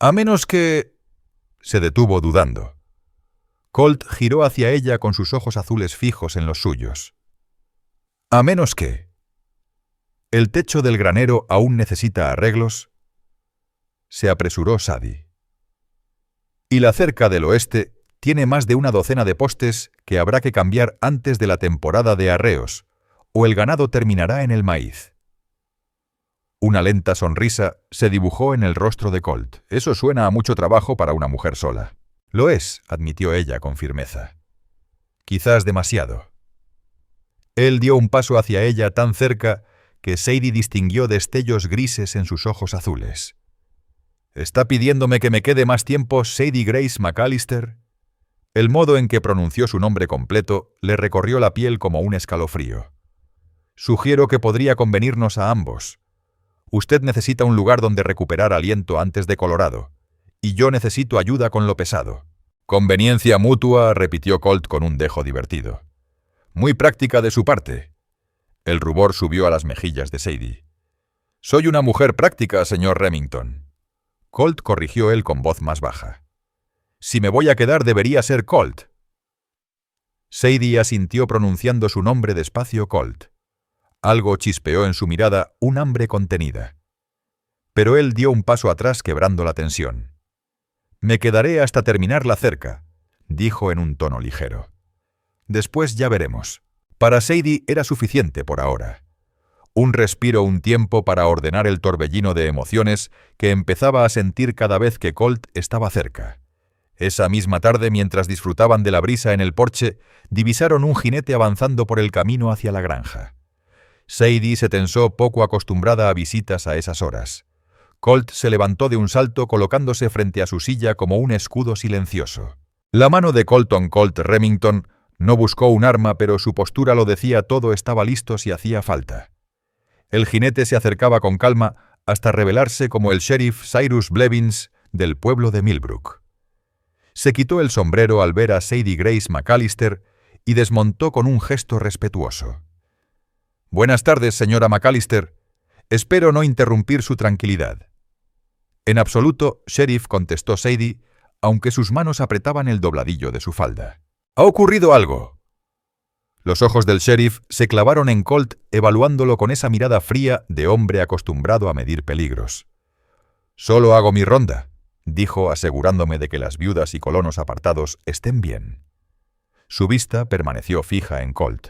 «A menos que...» Se detuvo dudando. Colt giró hacia ella con sus ojos azules fijos en los suyos. «¿A menos que...? ¿El techo del granero aún necesita arreglos?», se apresuró Sadie. «Y la cerca del oeste tiene más de una docena de postes que habrá que cambiar antes de la temporada de arreos, o el ganado terminará en el maíz». Una lenta sonrisa se dibujó en el rostro de Colt. «Eso suena a mucho trabajo para una mujer sola». «Lo es», admitió ella con firmeza. «Quizás demasiado». Él dio un paso hacia ella tan cerca que Sadie distinguió destellos grises en sus ojos azules. ¿Está pidiéndome que me quede más tiempo Sadie Grace McAllister? El modo en que pronunció su nombre completo le recorrió la piel como un escalofrío. Sugiero que podría convenirnos a ambos. Usted necesita un lugar donde recuperar aliento antes de Colorado, y yo necesito ayuda con lo pesado. Conveniencia mutua, repitió Colt con un dejo divertido. Muy práctica de su parte. El rubor subió a las mejillas de Sadie. Soy una mujer práctica, señor Remington. Colt corrigió él con voz más baja. Si me voy a quedar debería ser Colt. Sadie asintió pronunciando su nombre despacio Colt. Algo chispeó en su mirada, un hambre contenida. Pero él dio un paso atrás quebrando la tensión. Me quedaré hasta terminar la cerca, dijo en un tono ligero. Después ya veremos. Para Sadie era suficiente por ahora. Un respiro, un tiempo para ordenar el torbellino de emociones que empezaba a sentir cada vez que Colt estaba cerca. Esa misma tarde, mientras disfrutaban de la brisa en el porche, divisaron un jinete avanzando por el camino hacia la granja. Sadie se tensó, poco acostumbrada a visitas a esas horas. Colt se levantó de un salto colocándose frente a su silla como un escudo silencioso. La mano de Colton Colt Remington no buscó un arma, pero su postura lo decía todo, estaba listo si hacía falta. El jinete se acercaba con calma hasta revelarse como el sheriff Cyrus Blevins del pueblo de Millbrook. Se quitó el sombrero al ver a Sadie Grace McAllister y desmontó con un gesto respetuoso. «Buenas tardes, señora McAllister. Espero no interrumpir su tranquilidad». «En absoluto, sheriff», contestó Sadie, aunque sus manos apretaban el dobladillo de su falda. «¿Ha ocurrido algo?» Los ojos del sheriff se clavaron en Colt, evaluándolo con esa mirada fría de hombre acostumbrado a medir peligros. «Solo hago mi ronda», dijo, asegurándome de que las viudas y colonos apartados estén bien. Su vista permaneció fija en Colt.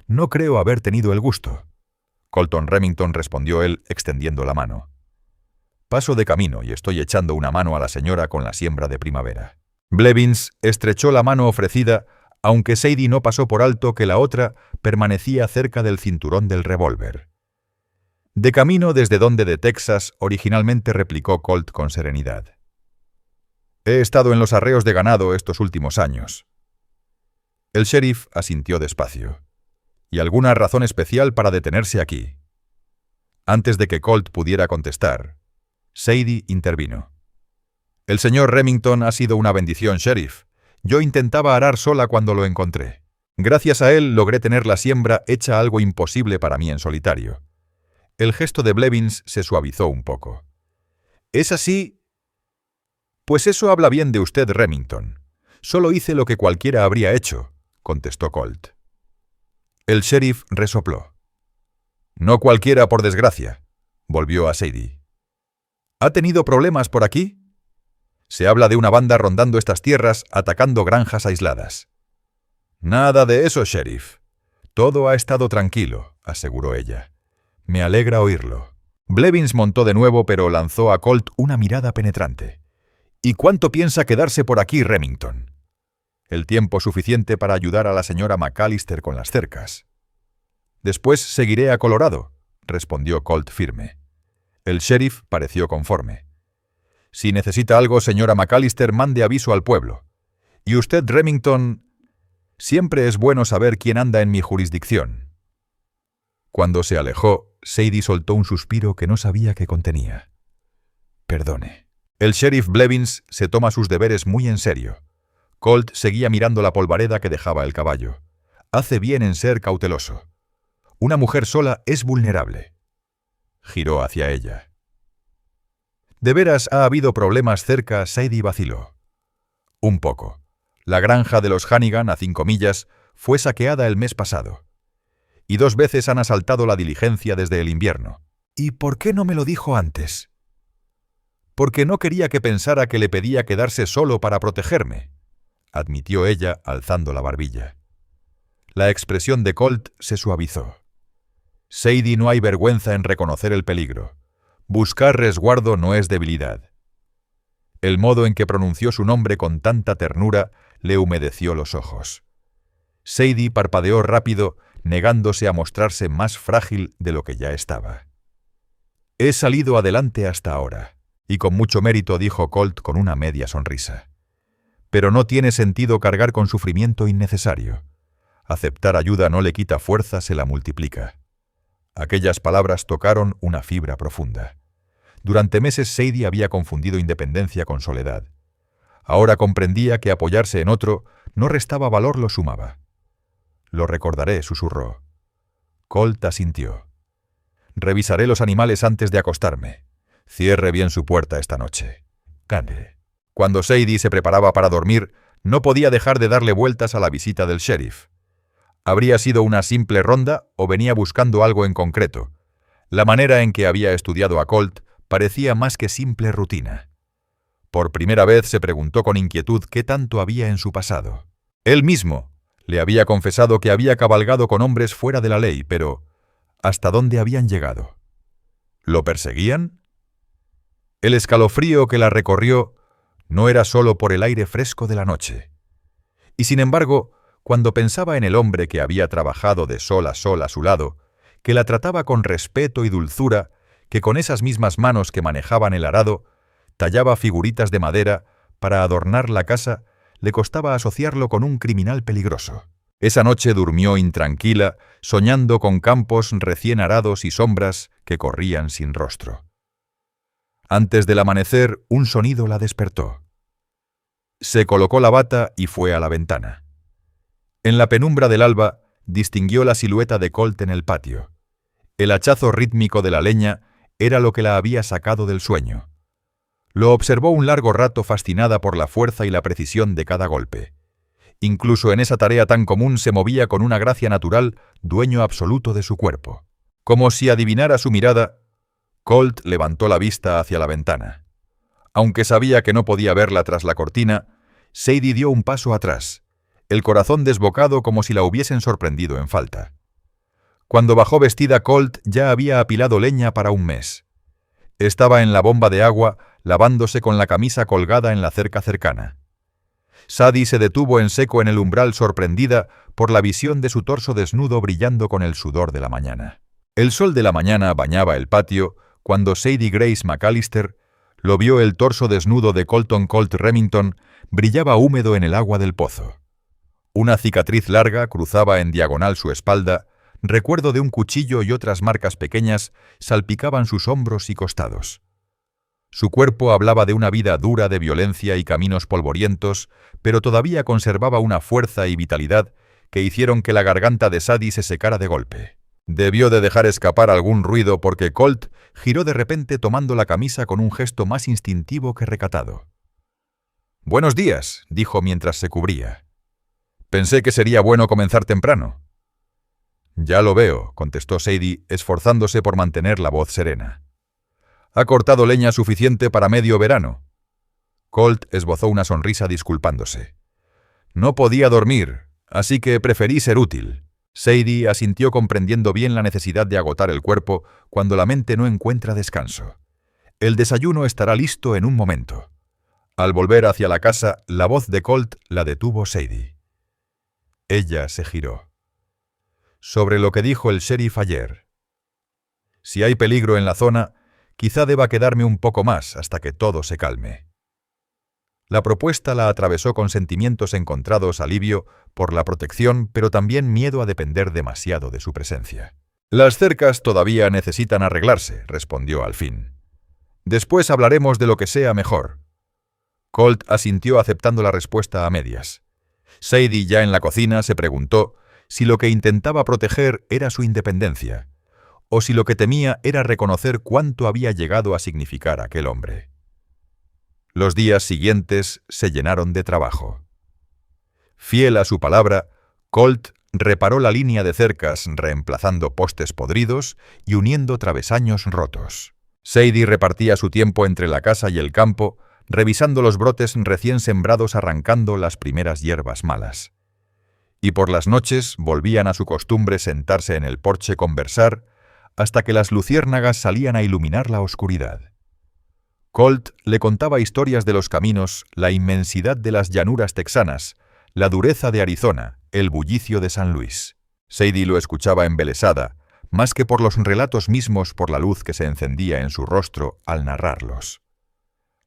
«No creo haber tenido el gusto». Colton Remington, respondió él, extendiendo la mano. «Paso de camino y estoy echando una mano a la señora con la siembra de primavera». Blevins estrechó la mano ofrecida, aunque Sadie no pasó por alto que la otra permanecía cerca del cinturón del revólver. «De camino desde donde de Texas», originalmente replicó Colt con serenidad. «He estado en los arreos de ganado estos últimos años». El sheriff asintió despacio. «¿Y alguna razón especial para detenerse aquí?» Antes de que Colt pudiera contestar, Sadie intervino. «El señor Remington ha sido una bendición, sheriff. Yo intentaba arar sola cuando lo encontré. Gracias a él logré tener la siembra hecha algo imposible para mí en solitario». El gesto de Blevins se suavizó un poco. «¿Es así?» «Pues eso habla bien de usted, Remington. Solo hice lo que cualquiera habría hecho», contestó Colt. El sheriff resopló. «No cualquiera, por desgracia», volvió a Sadie. «¿Ha tenido problemas por aquí?» «Se habla de una banda rondando estas tierras, atacando granjas aisladas». «Nada de eso, sheriff. Todo ha estado tranquilo», aseguró ella. «Me alegra oírlo». Blevins montó de nuevo, pero lanzó a Colt una mirada penetrante. «¿Y cuánto piensa quedarse por aquí, Remington?» «El tiempo suficiente para ayudar a la señora McAllister con las cercas». «Después seguiré a Colorado», respondió Colt firme. El sheriff pareció conforme. «Si necesita algo, señora McAllister, mande aviso al pueblo. Y usted, Remington, siempre es bueno saber quién anda en mi jurisdicción». Cuando se alejó, Sadie soltó un suspiro que no sabía qué contenía. «Perdone». El sheriff Blevins se toma sus deberes muy en serio. Colt seguía mirando la polvareda que dejaba el caballo. Hace bien en ser cauteloso. Una mujer sola es vulnerable. Giró hacia ella. «¿De veras ha habido problemas cerca?» Sadie vaciló. «Un poco. La granja de los Hannigan, a 5 millas, fue saqueada el mes pasado. Y 2 veces han asaltado la diligencia desde el invierno». «¿Y por qué no me lo dijo antes?» «Porque no quería que pensara que le pedía quedarse solo para protegerme», admitió ella, alzando la barbilla. La expresión de Colt se suavizó. «Sadie, no hay vergüenza en reconocer el peligro. Buscar resguardo no es debilidad». El modo en que pronunció su nombre con tanta ternura le humedeció los ojos. Sadie parpadeó rápido, negándose a mostrarse más frágil de lo que ya estaba. «He salido adelante hasta ahora, y con mucho mérito», dijo Colt con una media sonrisa. «Pero no tiene sentido cargar con sufrimiento innecesario. Aceptar ayuda no le quita fuerza, se la multiplica». Aquellas palabras tocaron una fibra profunda. Durante meses Sadie había confundido independencia con soledad. Ahora comprendía que apoyarse en otro no restaba valor, lo sumaba. «Lo recordaré», susurró. Colt asintió. «Revisaré los animales antes de acostarme. Cierre bien su puerta esta noche». Cuando Sadie se preparaba para dormir, no podía dejar de darle vueltas a la visita del sheriff. ¿Habría sido una simple ronda o venía buscando algo en concreto? La manera en que había estudiado a Colt parecía más que simple rutina. Por primera vez se preguntó con inquietud qué tanto había en su pasado. Él mismo le había confesado que había cabalgado con hombres fuera de la ley, pero ¿hasta dónde habían llegado? ¿Lo perseguían? El escalofrío que la recorrió no era solo por el aire fresco de la noche. Y sin embargo, cuando pensaba en el hombre que había trabajado de sol a sol a su lado, que la trataba con respeto y dulzura, que con esas mismas manos que manejaban el arado, tallaba figuritas de madera para adornar la casa, le costaba asociarlo con un criminal peligroso. Esa noche durmió intranquila, soñando con campos recién arados y sombras que corrían sin rostro. Antes del amanecer, un sonido la despertó. Se colocó la bata y fue a la ventana. En la penumbra del alba, distinguió la silueta de Colt en el patio. El hachazo rítmico de la leña era lo que la había sacado del sueño. Lo observó un largo rato, fascinada por la fuerza y la precisión de cada golpe. Incluso en esa tarea tan común se movía con una gracia natural, dueño absoluto de su cuerpo. Como si adivinara su mirada, Colt levantó la vista hacia la ventana. Aunque sabía que no podía verla tras la cortina, Sadie dio un paso atrás, el corazón desbocado como si la hubiesen sorprendido en falta. Cuando bajó vestida, Colt ya había apilado leña para un mes. Estaba en la bomba de agua, lavándose con la camisa colgada en la cerca cercana. Sadie se detuvo en seco en el umbral, sorprendida por la visión de su torso desnudo brillando con el sudor de la mañana. El sol de la mañana bañaba el patio cuando Sadie Grace McAllister lo vio. El torso desnudo de Colton Colt Remington brillaba húmedo en el agua del pozo. Una cicatriz larga cruzaba en diagonal su espalda, recuerdo de un cuchillo y otras marcas pequeñas salpicaban sus hombros y costados. Su cuerpo hablaba de una vida dura de violencia y caminos polvorientos, pero todavía conservaba una fuerza y vitalidad que hicieron que la garganta de Sadie se secara de golpe. Debió de dejar escapar algún ruido porque Colt giró de repente tomando la camisa con un gesto más instintivo que recatado. «Buenos días», dijo mientras se cubría. «Pensé que sería bueno comenzar temprano». «Ya lo veo», contestó Sadie, esforzándose por mantener la voz serena. «¿Ha cortado leña suficiente para medio verano?» Colt esbozó una sonrisa disculpándose. «No podía dormir, así que preferí ser útil». Sadie asintió, comprendiendo bien la necesidad de agotar el cuerpo cuando la mente no encuentra descanso. «El desayuno estará listo en un momento». Al volver hacia la casa, la voz de Colt la detuvo Sadie. Ella se giró. «Sobre lo que dijo el sheriff ayer. Si hay peligro en la zona, quizá deba quedarme un poco más hasta que todo se calme». La propuesta la atravesó con sentimientos encontrados: alivio por la protección, pero también miedo a depender demasiado de su presencia. «Las cercas todavía necesitan arreglarse», respondió al fin. «Después hablaremos de lo que sea mejor». Colt asintió, aceptando la respuesta a medias. Sadie, ya en la cocina, se preguntó si lo que intentaba proteger era su independencia, o si lo que temía era reconocer cuánto había llegado a significar aquel hombre. Los días siguientes se llenaron de trabajo. Fiel a su palabra, Colt reparó la línea de cercas, reemplazando postes podridos y uniendo travesaños rotos. Sadie repartía su tiempo entre la casa y el campo, revisando los brotes recién sembrados, arrancando las primeras hierbas malas. Y por las noches volvían a su costumbre sentarse en el porche, conversar, hasta que las luciérnagas salían a iluminar la oscuridad. Colt le contaba historias de los caminos, la inmensidad de las llanuras texanas, la dureza de Arizona, el bullicio de San Luis. Sadie lo escuchaba embelesada, más que por los relatos mismos, por la luz que se encendía en su rostro al narrarlos.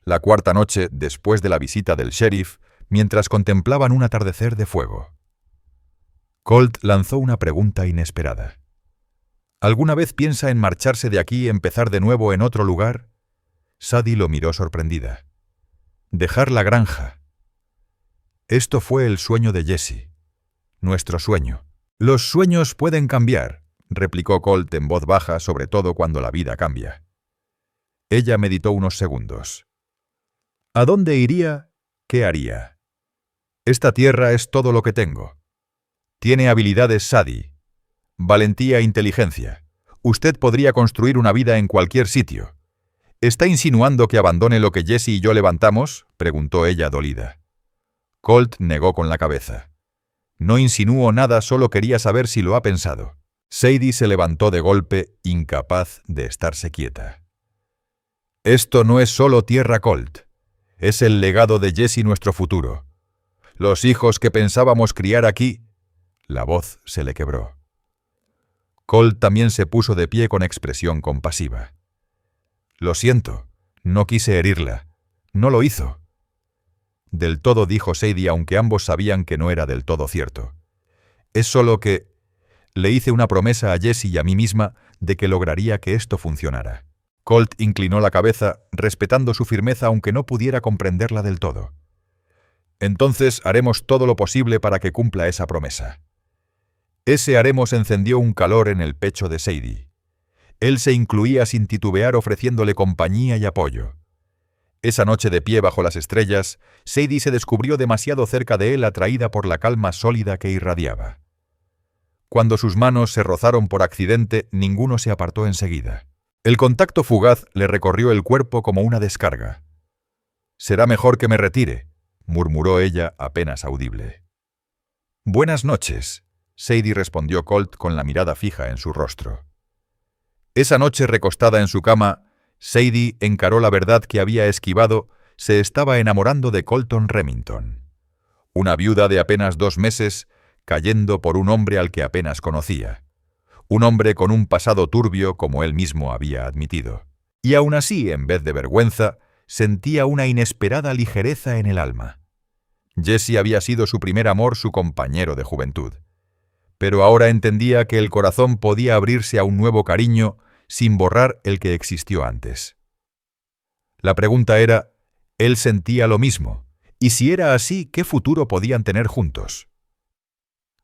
La cuarta noche, después de la visita del sheriff, mientras contemplaban un atardecer de fuego. Colt lanzó una pregunta inesperada. ¿Alguna vez piensa en marcharse de aquí y empezar de nuevo en otro lugar? Sadie lo miró sorprendida. Dejar la granja. Esto fue el sueño de Jesse. Nuestro sueño. Los sueños pueden cambiar, replicó Colt en voz baja, sobre todo cuando la vida cambia. Ella meditó unos segundos. ¿A dónde iría? ¿Qué haría? Esta tierra es todo lo que tengo. Tiene habilidades Sadie. Valentía e inteligencia. Usted podría construir una vida en cualquier sitio. ¿Está insinuando que abandone lo que Jesse y yo levantamos?, preguntó ella dolida. Colt negó con la cabeza. No insinúo nada, solo quería saber si lo ha pensado. Sadie se levantó de golpe, incapaz de estarse quieta. Esto no es solo tierra, Colt. Es el legado de Jesse, nuestro futuro. Los hijos que pensábamos criar aquí. La voz se le quebró. Colt también se puso de pie con expresión compasiva. Lo siento, no quise herirla. No lo hizo. Del todo, dijo Sadie, aunque ambos sabían que no era del todo cierto. Es solo que le hice una promesa a Jesse y a mí misma de que lograría que esto funcionara. Colt inclinó la cabeza, respetando su firmeza aunque no pudiera comprenderla del todo. Entonces haremos todo lo posible para que cumpla esa promesa. Ese haremos encendió un calor en el pecho de Sadie. Él se incluía sin titubear, ofreciéndole compañía y apoyo. Esa noche, de pie bajo las estrellas, Sadie se descubrió demasiado cerca de él, atraída por la calma sólida que irradiaba. Cuando sus manos se rozaron por accidente, ninguno se apartó enseguida. El contacto fugaz le recorrió el cuerpo como una descarga. «Será mejor que me retire», murmuró ella apenas audible. «Buenas noches», Sadie respondió Colt con la mirada fija en su rostro. Esa noche, recostada en su cama, Sadie encaró la verdad que había esquivado. Se estaba enamorando de Colton Remington. Una viuda de apenas 2 meses, cayendo por un hombre al que apenas conocía. Un hombre con un pasado turbio, como él mismo había admitido. Y aún así, en vez de vergüenza, sentía una inesperada ligereza en el alma. Jesse había sido su primer amor, su compañero de juventud. Pero ahora entendía que el corazón podía abrirse a un nuevo cariño sin borrar el que existió antes. La pregunta era, ¿él sentía lo mismo? Y si era así, ¿qué futuro podían tener juntos?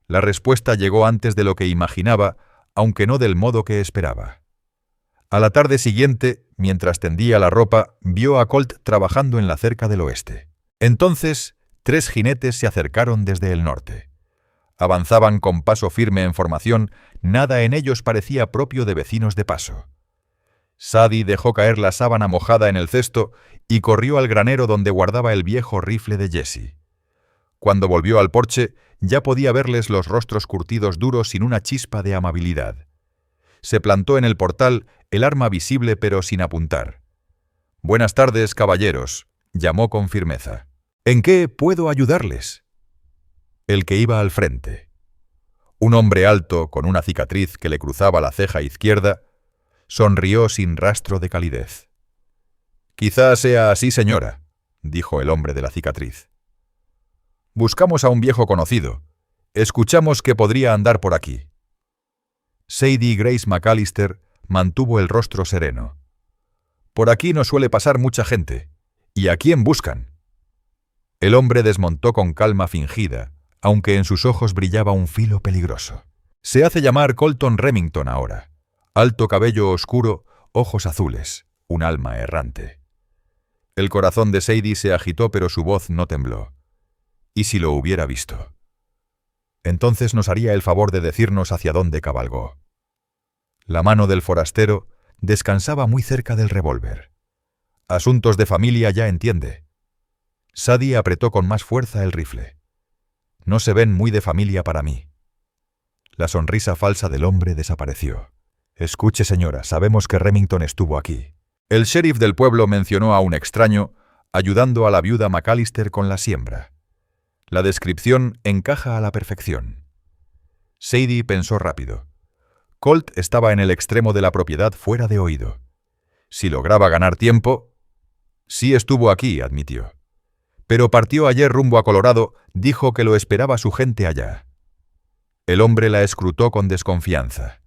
La respuesta llegó antes de lo que imaginaba, aunque no del modo que esperaba. A la tarde siguiente, mientras tendía la ropa, vio a Colt trabajando en la cerca del oeste. Entonces, 3 jinetes se acercaron desde el norte. Avanzaban con paso firme en formación, nada en ellos parecía propio de vecinos de paso. Sadie dejó caer la sábana mojada en el cesto y corrió al granero donde guardaba el viejo rifle de Jesse. Cuando volvió al porche, ya podía verles los rostros curtidos duros sin una chispa de amabilidad. Se plantó en el portal, el arma visible pero sin apuntar. «Buenas tardes, caballeros», llamó con firmeza. «¿En qué puedo ayudarles?» El que iba al frente. Un hombre alto, con una cicatriz que le cruzaba la ceja izquierda, sonrió sin rastro de calidez. «Quizá sea así, señora», dijo el hombre de la cicatriz. «Buscamos a un viejo conocido. Escuchamos que podría andar por aquí». Sadie Grace McAllister mantuvo el rostro sereno. «Por aquí no suele pasar mucha gente. ¿Y a quién buscan?» El hombre desmontó con calma fingida, aunque en sus ojos brillaba un filo peligroso. «Se hace llamar Colton Remington ahora. Alto cabello oscuro, ojos azules, un alma errante». El corazón de Sadie se agitó, pero su voz no tembló. ¿Y si lo hubiera visto? Entonces nos haría el favor de decirnos hacia dónde cabalgó. La mano del forastero descansaba muy cerca del revólver. Asuntos de familia, ya entiende. Sadie apretó con más fuerza el rifle. «No se ven muy de familia para mí». La sonrisa falsa del hombre desapareció. «Escuche, señora, sabemos que Remington estuvo aquí. El sheriff del pueblo mencionó a un extraño ayudando a la viuda McAllister con la siembra. La descripción encaja a la perfección». Sadie pensó rápido. Colt estaba en el extremo de la propiedad fuera de oído. Si lograba ganar tiempo... Sí estuvo aquí, admitió. Pero partió ayer rumbo a Colorado, dijo que lo esperaba su gente allá. El hombre la escrutó con desconfianza.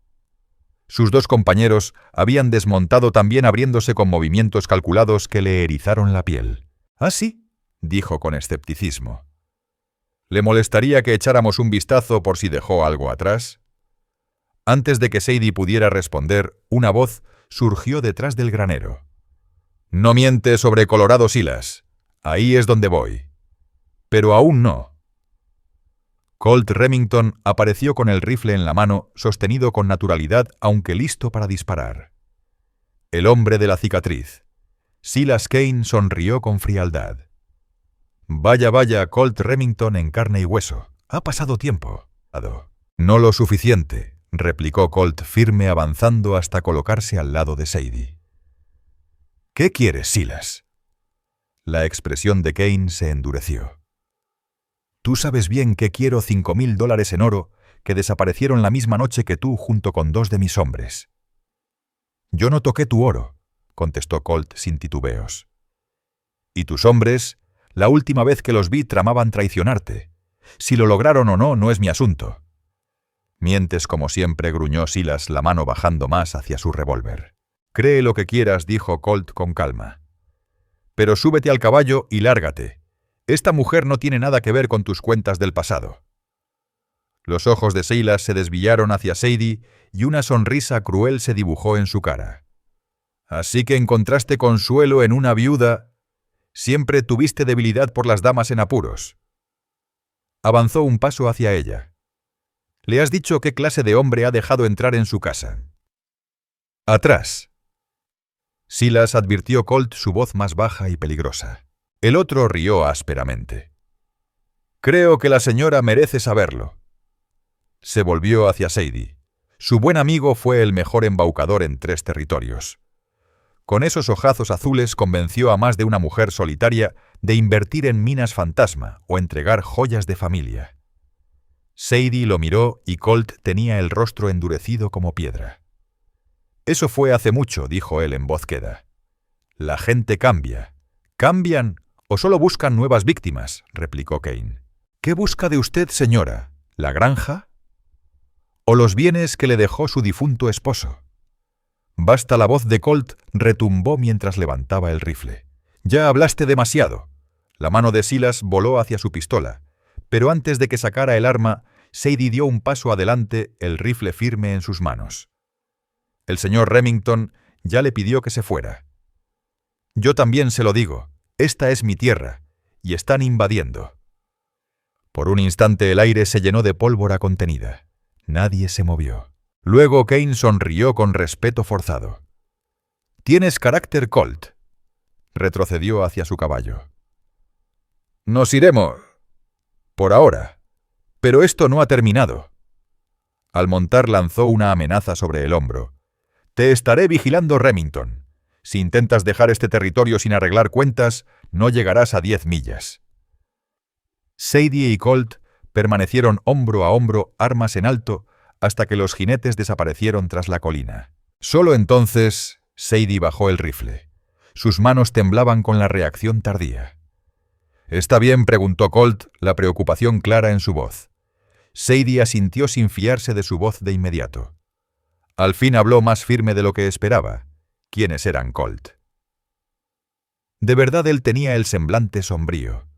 Sus dos compañeros habían desmontado también abriéndose con movimientos calculados que le erizaron la piel. «¿Ah, sí?», dijo con escepticismo. «¿Le molestaría que echáramos un vistazo por si dejó algo atrás?». Antes de que Sadie pudiera responder, una voz surgió detrás del granero. «No miente sobre Colorado, Silas. Ahí es donde voy». «Pero aún no». Colt Remington apareció con el rifle en la mano, sostenido con naturalidad, aunque listo para disparar. El hombre de la cicatriz. Silas Kane sonrió con frialdad. «Vaya, vaya, Colt Remington en carne y hueso. Ha pasado tiempo». «No lo suficiente», replicó Colt firme, avanzando hasta colocarse al lado de Sadie. «¿Qué quieres, Silas?». La expresión de Kane se endureció. «Tú sabes bien que quiero $5,000 en oro que desaparecieron la misma noche que tú junto con 2 de mis hombres». «Yo no toqué tu oro», contestó Colt sin titubeos. «Y tus hombres, la última vez que los vi tramaban traicionarte. Si lo lograron o no, no es mi asunto». «Mientes como siempre», gruñó Silas, la mano bajando más hacia su revólver. «Cree lo que quieras», dijo Colt con calma. «Pero súbete al caballo y lárgate. Esta mujer no tiene nada que ver con tus cuentas del pasado». Los ojos de Silas se desviaron hacia Sadie y una sonrisa cruel se dibujó en su cara. «Así que encontraste consuelo en una viuda. Siempre tuviste debilidad por las damas en apuros». Avanzó un paso hacia ella. «¿Le has dicho qué clase de hombre ha dejado entrar en su casa?». «Atrás». Silas advirtió Colt, su voz más baja y peligrosa. El otro rió ásperamente. «Creo que la señora merece saberlo». Se volvió hacia Sadie. Su buen amigo fue el mejor embaucador en 3 territorios. Con esos ojazos azules convenció a más de una mujer solitaria de invertir en minas fantasma o entregar joyas de familia. Sadie lo miró y Colt tenía el rostro endurecido como piedra. «Eso fue hace mucho», dijo él en voz queda. «La gente cambia». «¿Cambian o solo buscan nuevas víctimas?», replicó Kane. «¿Qué busca de usted, señora? ¿La granja? ¿O los bienes que le dejó su difunto esposo?». Basta, la voz de Colt retumbó mientras levantaba el rifle. «Ya hablaste demasiado». La mano de Silas voló hacia su pistola, pero antes de que sacara el arma, Sadie dio un paso adelante, el rifle firme en sus manos. El señor Remington ya le pidió que se fuera. «Yo también se lo digo. Esta es mi tierra, y están invadiendo». Por un instante el aire se llenó de pólvora contenida. Nadie se movió. Luego Kane sonrió con respeto forzado. «Tienes carácter, Colt». Retrocedió hacia su caballo. «Nos iremos. Por ahora. Pero esto no ha terminado». Al montar lanzó una amenaza sobre el hombro. «Te estaré vigilando, Remington. Si intentas dejar este territorio sin arreglar cuentas, no llegarás a 10 millas». Sadie y Colt permanecieron hombro a hombro, armas en alto, hasta que los jinetes desaparecieron tras la colina. Solo entonces Sadie bajó el rifle. Sus manos temblaban con la reacción tardía. «¿Está bien?», preguntó Colt, la preocupación clara en su voz. Sadie asintió sin fiarse de su voz de inmediato. Al fin habló más firme de lo que esperaba. ¿Quiénes eran Colt? De verdad él tenía el semblante sombrío.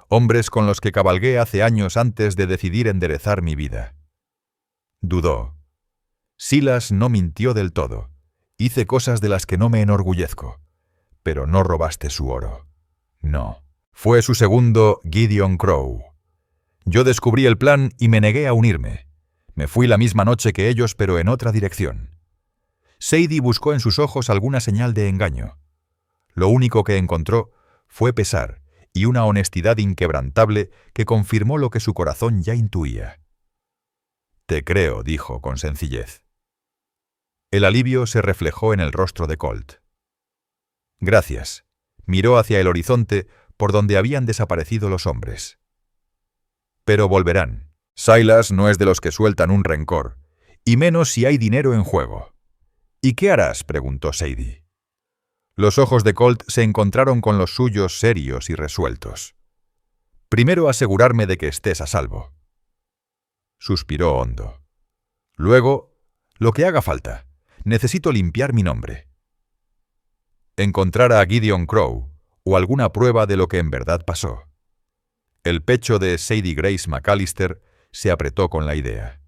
Hombres con los que cabalgué hace años antes de decidir enderezar mi vida. Dudó. Silas no mintió del todo. Hice cosas de las que no me enorgullezco. Pero no robaste su oro. No. Fue su segundo Gideon Crow. Yo descubrí el plan y me negué a unirme. Me fui la misma noche que ellos, pero en otra dirección. Sadie buscó en sus ojos alguna señal de engaño. Lo único que encontró fue pesar y una honestidad inquebrantable que confirmó lo que su corazón ya intuía. «Te creo», dijo con sencillez. El alivio se reflejó en el rostro de Colt. «Gracias». Miró hacia el horizonte por donde habían desaparecido los hombres. «Pero volverán. Silas no es de los que sueltan un rencor, y menos si hay dinero en juego. ¿Y qué harás?, preguntó Sadie. Los ojos de Colt se encontraron con los suyos serios y resueltos. Primero asegurarme de que estés a salvo. Suspiró hondo. Luego, lo que haga falta. Necesito limpiar mi nombre. Encontrar a Gideon Crow, o alguna prueba de lo que en verdad pasó. El pecho de Sadie Grace McAllister se apretó con la idea.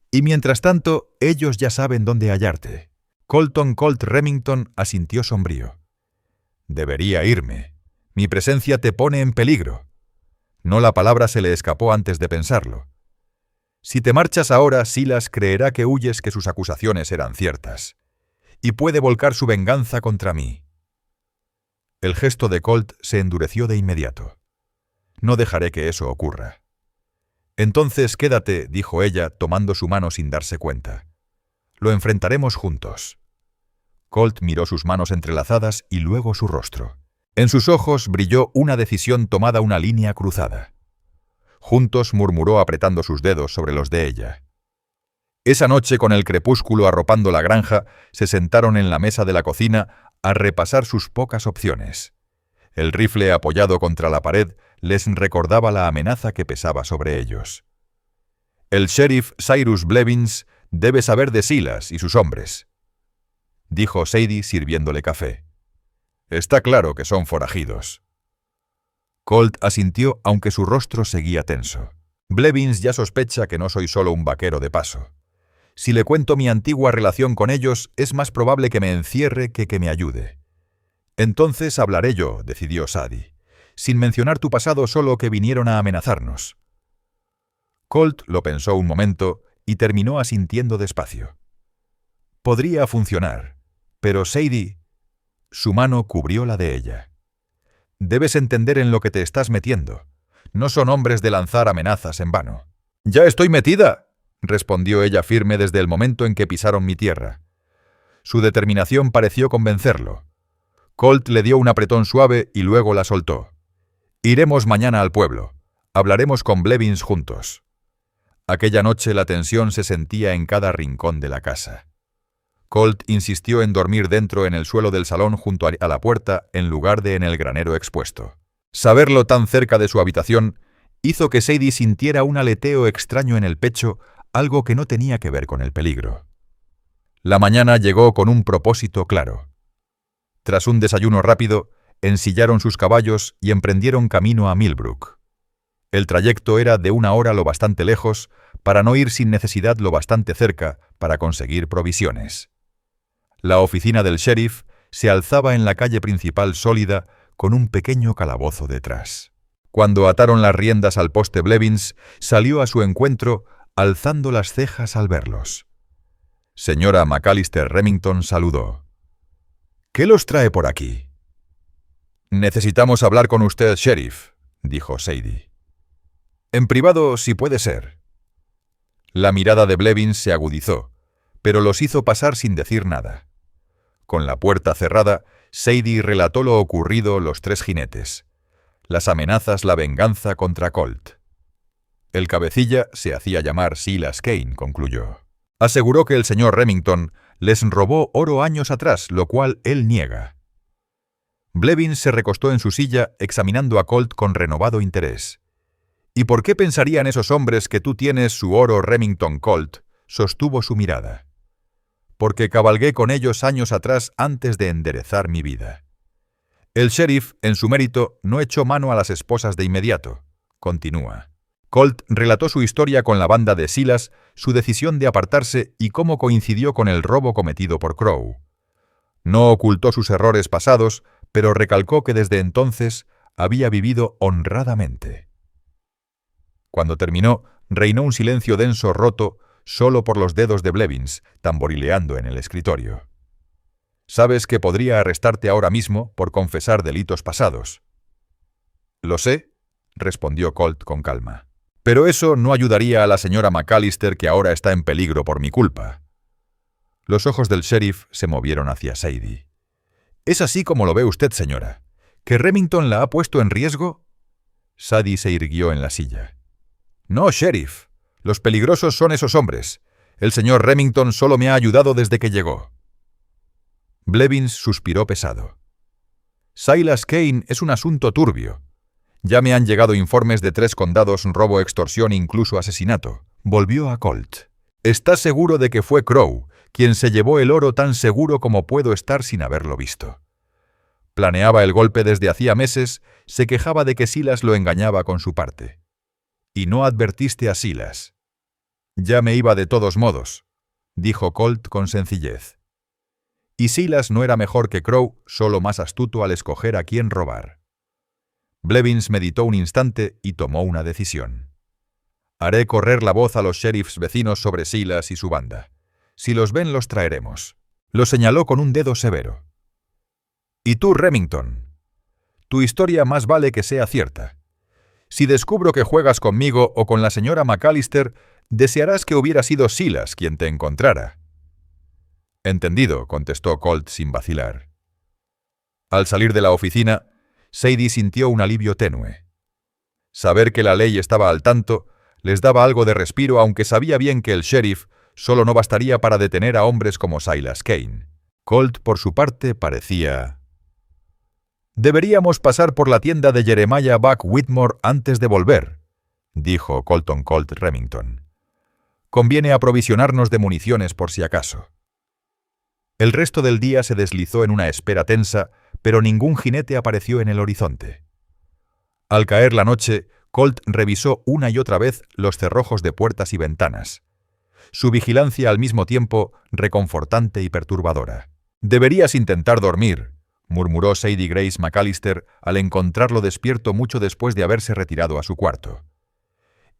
Y mientras tanto, ellos ya saben dónde hallarte. Colton Colt Remington asintió sombrío. Debería irme. Mi presencia te pone en peligro. No, la palabra se le escapó antes de pensarlo. Si te marchas ahora, Silas creerá que huyes, que sus acusaciones eran ciertas, y puede volcar su venganza contra mí. El gesto de Colt se endureció de inmediato. No dejaré que eso ocurra. Entonces quédate, dijo ella, tomando su mano sin darse cuenta. Lo enfrentaremos juntos. Colt miró sus manos entrelazadas y luego su rostro. En sus ojos brilló una decisión tomada, una línea cruzada. Juntos murmuró apretando sus dedos sobre los de ella. Esa noche, con el crepúsculo arropando la granja, se sentaron en la mesa de la cocina a repasar sus pocas opciones. El rifle apoyado contra la pared les recordaba la amenaza que pesaba sobre ellos. El sheriff Cyrus Blevins debe saber de Silas y sus hombres, dijo Sadie sirviéndole café. Está claro que son forajidos. Colt asintió, aunque su rostro seguía tenso. Blevins ya sospecha que no soy solo un vaquero de paso. Si le cuento mi antigua relación con ellos, es más probable que me encierre que me ayude. Entonces hablaré yo, decidió Sadie, sin mencionar tu pasado, solo que vinieron a amenazarnos. Colt lo pensó un momento y terminó asintiendo despacio. Podría funcionar, pero Sadie... Su mano cubrió la de ella. Debes entender en lo que te estás metiendo. No son hombres de lanzar amenazas en vano. «¡Ya estoy metida!», respondió ella firme desde el momento en que pisaron mi tierra. Su determinación pareció convencerlo. Colt le dio un apretón suave y luego la soltó. «Iremos mañana al pueblo. Hablaremos con Blevins juntos». Aquella noche la tensión se sentía en cada rincón de la casa. Colt insistió en dormir dentro, en el suelo del salón junto a la puerta, en lugar de en el granero expuesto. Saberlo tan cerca de su habitación hizo que Sadie sintiera un aleteo extraño en el pecho, algo que no tenía que ver con el peligro. La mañana llegó con un propósito claro. Tras un desayuno rápido, ensillaron sus caballos y emprendieron camino a Millbrook. El trayecto era de 1 hora, lo bastante lejos para no ir sin necesidad, lo bastante cerca para conseguir provisiones. La oficina del sheriff se alzaba en la calle principal sólida, con un pequeño calabozo detrás. Cuando ataron las riendas al poste, Blevins salió a su encuentro, alzando las cejas al verlos. Señora McAllister Remington saludó. «¿Qué los trae por aquí?» «Necesitamos hablar con usted, sheriff», dijo Sadie. «En privado, si puede ser». La mirada de Blevins se agudizó, pero los hizo pasar sin decir nada. Con la puerta cerrada, Sadie relató lo ocurrido, los 3 jinetes, las amenazas, la venganza contra Colt. El cabecilla se hacía llamar Silas Kane, concluyó. Aseguró que el señor Remington les robó oro años atrás, lo cual él niega. Blevins se recostó en su silla, examinando a Colt con renovado interés. «¿Y por qué pensarían esos hombres que tú tienes su oro, Remington Colt?», sostuvo su mirada. «Porque cabalgué con ellos años atrás, antes de enderezar mi vida». El sheriff, en su mérito, no echó mano a las esposas de inmediato. Continúa. Colt relató su historia con la banda de Silas, su decisión de apartarse y cómo coincidió con el robo cometido por Crow. No ocultó sus errores pasados, pero recalcó que desde entonces había vivido honradamente. Cuando terminó, reinó un silencio denso, roto solo por los dedos de Blevins, tamborileando en el escritorio. «Sabes que podría arrestarte ahora mismo por confesar delitos pasados». «Lo sé», respondió Colt con calma. «Pero eso no ayudaría a la señora McAllister, que ahora está en peligro por mi culpa». Los ojos del sheriff se movieron hacia Sadie. «¿Es así como lo ve usted, señora? ¿Que Remington la ha puesto en riesgo?» Sadie se irguió en la silla. No, sheriff. Los peligrosos son esos hombres. El señor Remington solo me ha ayudado desde que llegó. Blevins suspiró pesado. Silas Kane es un asunto turbio. Ya me han llegado informes de 3 condados, robo, extorsión e incluso asesinato. Volvió a Colt. ¿Estás seguro de que fue Crow quien se llevó el oro tan seguro como puedo estar sin haberlo visto? Planeaba el golpe desde hacía meses, se quejaba de que Silas lo engañaba con su parte. Y no advertiste a Silas. Ya me iba de todos modos, dijo Colt con sencillez. Y Silas no era mejor que Crow, solo más astuto al escoger a quién robar. Blevins meditó un instante y tomó una decisión. Haré correr la voz a los sheriffs vecinos sobre Silas y su banda. Si los ven, los traeremos. Lo señaló con un dedo severo. Y tú, Remington, tu historia más vale que sea cierta. Si descubro que juegas conmigo o con la señora McAllister, desearás que hubiera sido Silas quien te encontrara. Entendido, contestó Colt sin vacilar. Al salir de la oficina, Sadie sintió un alivio tenue. Saber que la ley estaba al tanto les daba algo de respiro, aunque sabía bien que el sheriff solo no bastaría para detener a hombres como Silas Kane. Colt, por su parte, parecía... «Deberíamos pasar por la tienda de Jeremiah Buck Whitmore antes de volver», dijo Colton Colt Remington. «Conviene aprovisionarnos de municiones por si acaso». El resto del día se deslizó en una espera tensa, pero ningún jinete apareció en el horizonte. Al caer la noche, Colt revisó una y otra vez los cerrojos de puertas y ventanas. Su vigilancia al mismo tiempo reconfortante y perturbadora. «Deberías intentar dormir», murmuró Sadie Grace McAllister al encontrarlo despierto mucho después de haberse retirado a su cuarto.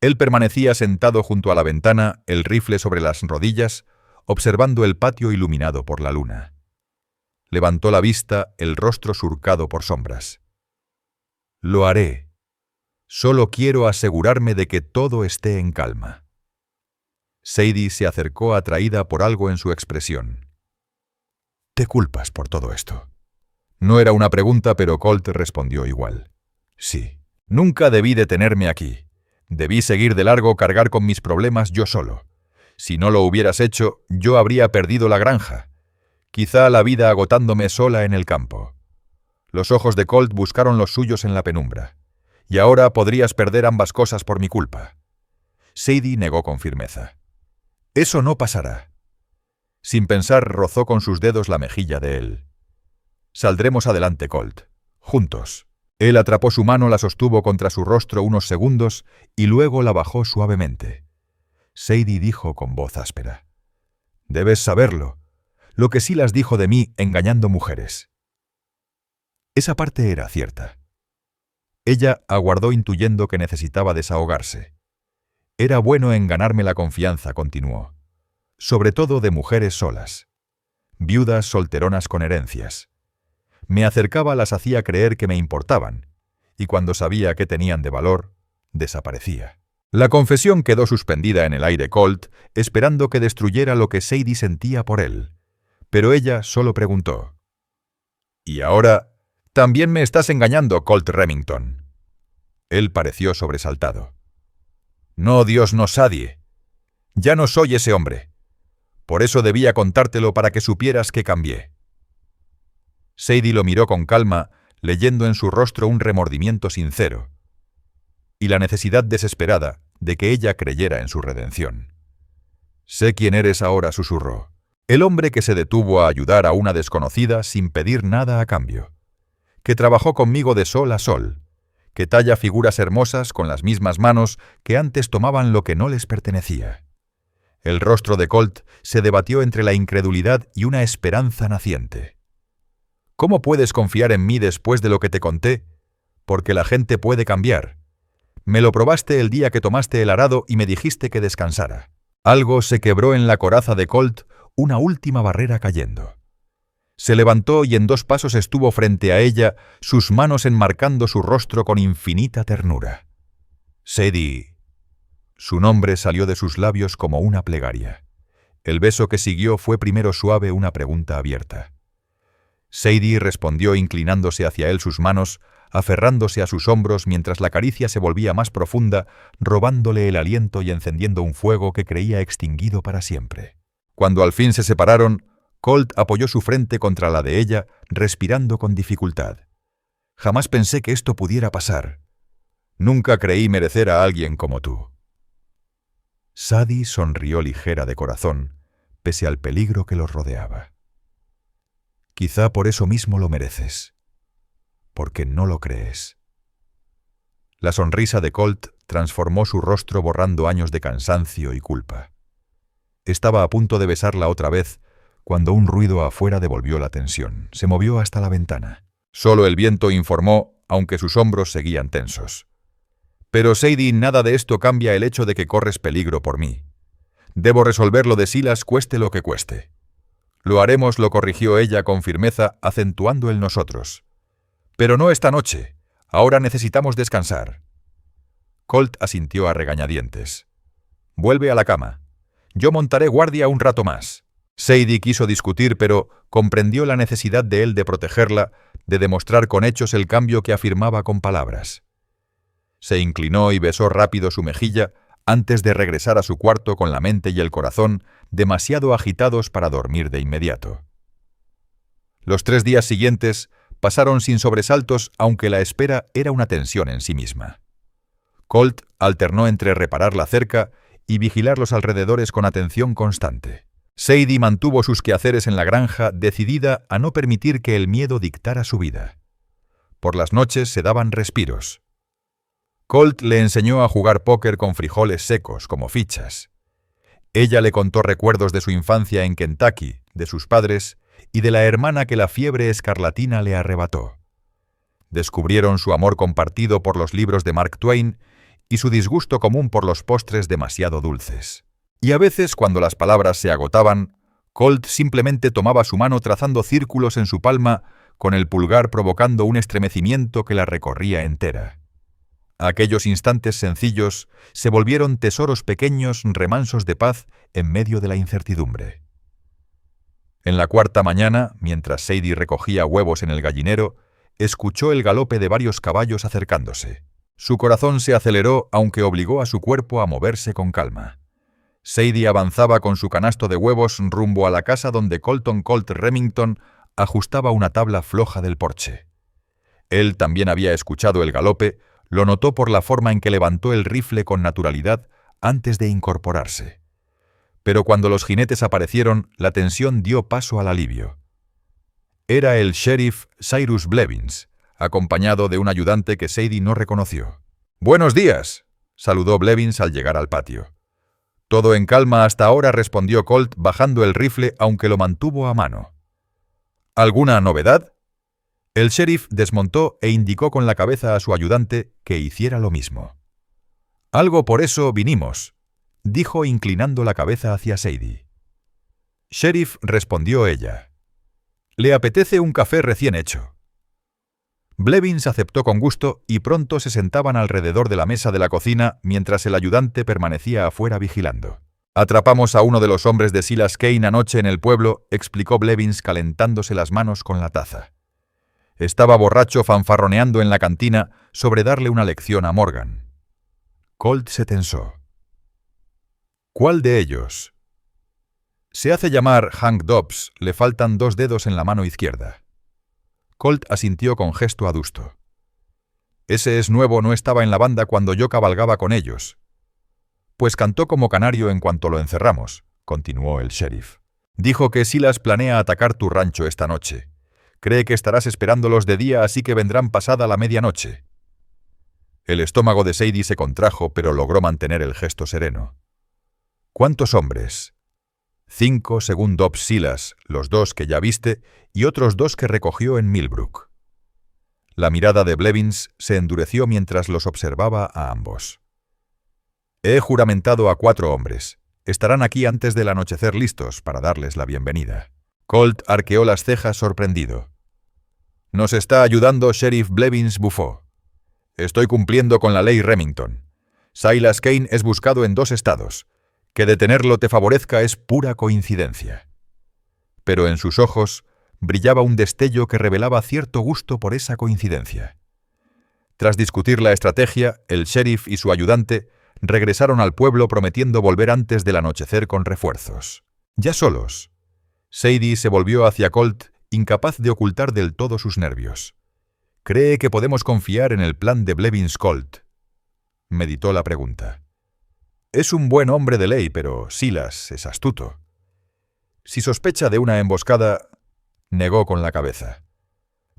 Él permanecía sentado junto a la ventana, el rifle sobre las rodillas, observando el patio iluminado por la luna. Levantó la vista, el rostro surcado por sombras. «Lo haré. Solo quiero asegurarme de que todo esté en calma». Sadie se acercó atraída por algo en su expresión. «¿Te culpas por todo esto?» No era una pregunta, pero Colt respondió igual. «Sí. Nunca debí detenerme aquí. Debí seguir de largo, cargar con mis problemas yo solo. Si no lo hubieras hecho, yo habría perdido la granja. Quizá la vida agotándome sola en el campo». Los ojos de Colt buscaron los suyos en la penumbra. «Y ahora podrías perder ambas cosas por mi culpa». Sadie negó con firmeza. «Eso no pasará». Sin pensar, rozó con sus dedos la mejilla de él. «Saldremos adelante, Colt. Juntos». Él atrapó su mano, la sostuvo contra su rostro unos segundos y luego la bajó suavemente. Sadie dijo con voz áspera. «Debes saberlo. Lo que Silas dijo de mí engañando mujeres». Esa parte era cierta. Ella aguardó intuyendo que necesitaba desahogarse. «Era bueno en ganarme la confianza», continuó. «Sobre todo de mujeres solas. Viudas solteronas con herencias. Me acercaba, las hacía creer que me importaban, y cuando sabía que tenían de valor, desaparecía». La confesión quedó suspendida en el aire Colt, esperando que destruyera lo que Sadie sentía por él. Pero ella solo preguntó. «¿Y ahora también me estás engañando, Colt Remington?» Él pareció sobresaltado. «No, Dios no, Sadie. Ya no soy ese hombre. Por eso debía contártelo para que supieras que cambié». Sadie lo miró con calma, leyendo en su rostro un remordimiento sincero y la necesidad desesperada de que ella creyera en su redención. «Sé quién eres ahora», susurró. «El hombre que se detuvo a ayudar a una desconocida sin pedir nada a cambio. Que trabajó conmigo de sol a sol. Que talla figuras hermosas con las mismas manos que antes tomaban lo que no les pertenecía». El rostro de Colt se debatió entre la incredulidad y una esperanza naciente. «¿Cómo puedes confiar en mí después de lo que te conté? Porque la gente puede cambiar. Me lo probaste el día que tomaste el arado y me dijiste que descansara». Algo se quebró en la coraza de Colt, una última barrera cayendo. Se levantó y en 2 pasos estuvo frente a ella, sus manos enmarcando su rostro con infinita ternura. «Sadie». Su nombre salió de sus labios como una plegaria. El beso que siguió fue primero suave, una pregunta abierta. Sadie respondió inclinándose hacia él sus manos, aferrándose a sus hombros mientras la caricia se volvía más profunda, robándole el aliento y encendiendo un fuego que creía extinguido para siempre. Cuando al fin se separaron, Colt apoyó su frente contra la de ella, respirando con dificultad. Jamás pensé que esto pudiera pasar. Nunca creí merecer a alguien como tú. Sadie sonrió ligera de corazón, pese al peligro que los rodeaba. Quizá por eso mismo lo mereces, porque no lo crees. La sonrisa de Colt transformó su rostro borrando años de cansancio y culpa. Estaba a punto de besarla otra vez, cuando un ruido afuera devolvió la tensión. Se movió hasta la ventana. Solo el viento informó, aunque sus hombros seguían tensos. Pero Sadie, nada de esto cambia el hecho de que corres peligro por mí. Debo resolver lo de Silas cueste lo que cueste. Lo haremos, lo corrigió ella con firmeza, acentuando el nosotros. Pero no esta noche. Ahora necesitamos descansar. Colt asintió a regañadientes. Vuelve a la cama. Yo montaré guardia un rato más. Sadie quiso discutir, pero comprendió la necesidad de él de protegerla, de demostrar con hechos el cambio que afirmaba con palabras. Se inclinó y besó rápido su mejilla antes de regresar a su cuarto con la mente y el corazón demasiado agitados para dormir de inmediato. Los 3 días siguientes pasaron sin sobresaltos, aunque la espera era una tensión en sí misma. Colt alternó entre reparar la cerca y vigilar los alrededores con atención constante. Sadie mantuvo sus quehaceres en la granja, decidida a no permitir que el miedo dictara su vida. Por las noches se daban respiros. Colt le enseñó a jugar póker con frijoles secos como fichas. Ella le contó recuerdos de su infancia en Kentucky, de sus padres y de la hermana que la fiebre escarlatina le arrebató. Descubrieron su amor compartido por los libros de Mark Twain y su disgusto común por los postres demasiado dulces. Y a veces, cuando las palabras se agotaban, Colt simplemente tomaba su mano trazando círculos en su palma, con el pulgar provocando un estremecimiento que la recorría entera. Aquellos instantes sencillos se volvieron tesoros pequeños, remansos de paz en medio de la incertidumbre. En la 4ª mañana, mientras Sadie recogía huevos en el gallinero, escuchó el galope de varios caballos acercándose. Su corazón se aceleró, aunque obligó a su cuerpo a moverse con calma. Sadie avanzaba con su canasto de huevos rumbo a la casa donde Colton Colt Remington ajustaba una tabla floja del porche. Él también había escuchado el galope, lo notó por la forma en que levantó el rifle con naturalidad antes de incorporarse. Pero cuando los jinetes aparecieron, la tensión dio paso al alivio. Era el sheriff Cyrus Blevins, acompañado de un ayudante que Sadie no reconoció. «¡Buenos días!», saludó Blevins al llegar al patio. «Todo en calma hasta ahora», respondió Colt bajando el rifle, aunque lo mantuvo a mano. «¿Alguna novedad?». El sheriff desmontó e indicó con la cabeza a su ayudante que hiciera lo mismo. «Algo por eso vinimos», dijo inclinando la cabeza hacia Sadie. «Sheriff», respondió ella. «¿Le apetece un café recién hecho?». Blevins aceptó con gusto y pronto se sentaban alrededor de la mesa de la cocina mientras el ayudante permanecía afuera vigilando. «Atrapamos a uno de los hombres de Silas Kane anoche en el pueblo», explicó Blevins calentándose las manos con la taza. Estaba borracho fanfarroneando en la cantina sobre darle una lección a Morgan. Colt se tensó. «¿Cuál de ellos?». «Se hace llamar Hank Dobbs, le faltan 2 dedos en la mano izquierda». Colt asintió con gesto adusto. «Ese es nuevo, no estaba en la banda cuando yo cabalgaba con ellos». «Pues cantó como canario en cuanto lo encerramos», continuó el sheriff. «Dijo que Silas planea atacar tu rancho esta noche. Cree que estarás esperándolos de día, así que vendrán pasada la medianoche». El estómago de Sadie se contrajo, pero logró mantener el gesto sereno. «¿Cuántos hombres?». 5, según Dobbs Silas, los 2 que ya viste, y otros 2 que recogió en Millbrook. La mirada de Blevins se endureció mientras los observaba a ambos. «He juramentado a 4 hombres. Estarán aquí antes del anochecer listos para darles la bienvenida». Colt arqueó las cejas sorprendido. «Nos está ayudando Sheriff Blevins», bufó. «Estoy cumpliendo con la ley Remington. Silas Kane es buscado en 2 estados. Que detenerlo te favorezca es pura coincidencia». Pero en sus ojos brillaba un destello que revelaba cierto gusto por esa coincidencia. Tras discutir la estrategia, el sheriff y su ayudante regresaron al pueblo prometiendo volver antes del anochecer con refuerzos. Ya solos, Sadie se volvió hacia Colt, incapaz de ocultar del todo sus nervios. «¿Cree que podemos confiar en el plan de Blevins, Colt?», meditó la pregunta. «Es un buen hombre de ley, pero Silas es astuto. Si sospecha de una emboscada», negó con la cabeza.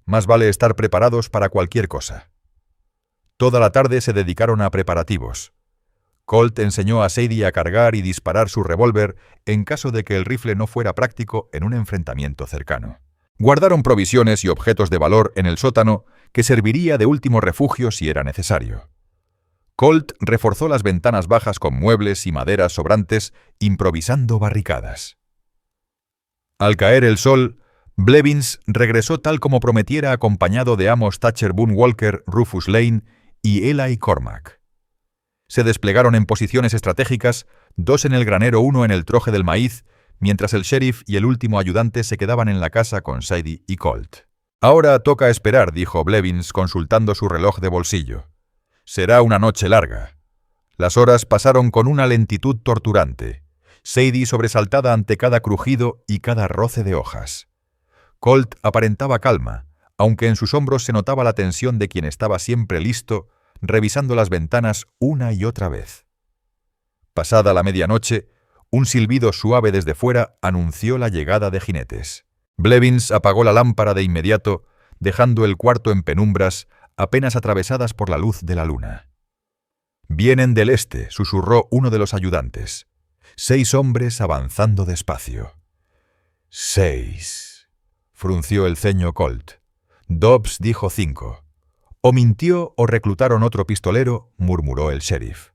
«Más vale estar preparados para cualquier cosa». Toda la tarde se dedicaron a preparativos. Colt enseñó a Sadie a cargar y disparar su revólver en caso de que el rifle no fuera práctico en un enfrentamiento cercano. Guardaron provisiones y objetos de valor en el sótano que serviría de último refugio si era necesario. Colt reforzó las ventanas bajas con muebles y maderas sobrantes, improvisando barricadas. Al caer el sol, Blevins regresó tal como prometiera acompañado de Amos Thatcher Boone Walker, Rufus Lane y Eli Cormack. Se desplegaron en posiciones estratégicas, 2 en el granero, 1 en el troje del maíz, mientras el sheriff y el último ayudante se quedaban en la casa con Sadie y Colt. «Ahora toca esperar», dijo Blevins consultando su reloj de bolsillo. «Será una noche larga». Las horas pasaron con una lentitud torturante, Sadie sobresaltada ante cada crujido y cada roce de hojas. Colt aparentaba calma, aunque en sus hombros se notaba la tensión de quien estaba siempre listo, revisando las ventanas una y otra vez. Pasada la medianoche, un silbido suave desde fuera anunció la llegada de jinetes. Blevins apagó la lámpara de inmediato, dejando el cuarto en penumbras, apenas atravesadas por la luz de la luna. «Vienen del este», susurró uno de los ayudantes. 6 hombres avanzando despacio. 6, frunció el ceño Colt. Dobbs dijo 5. «O mintió o reclutaron otro pistolero», murmuró el sheriff.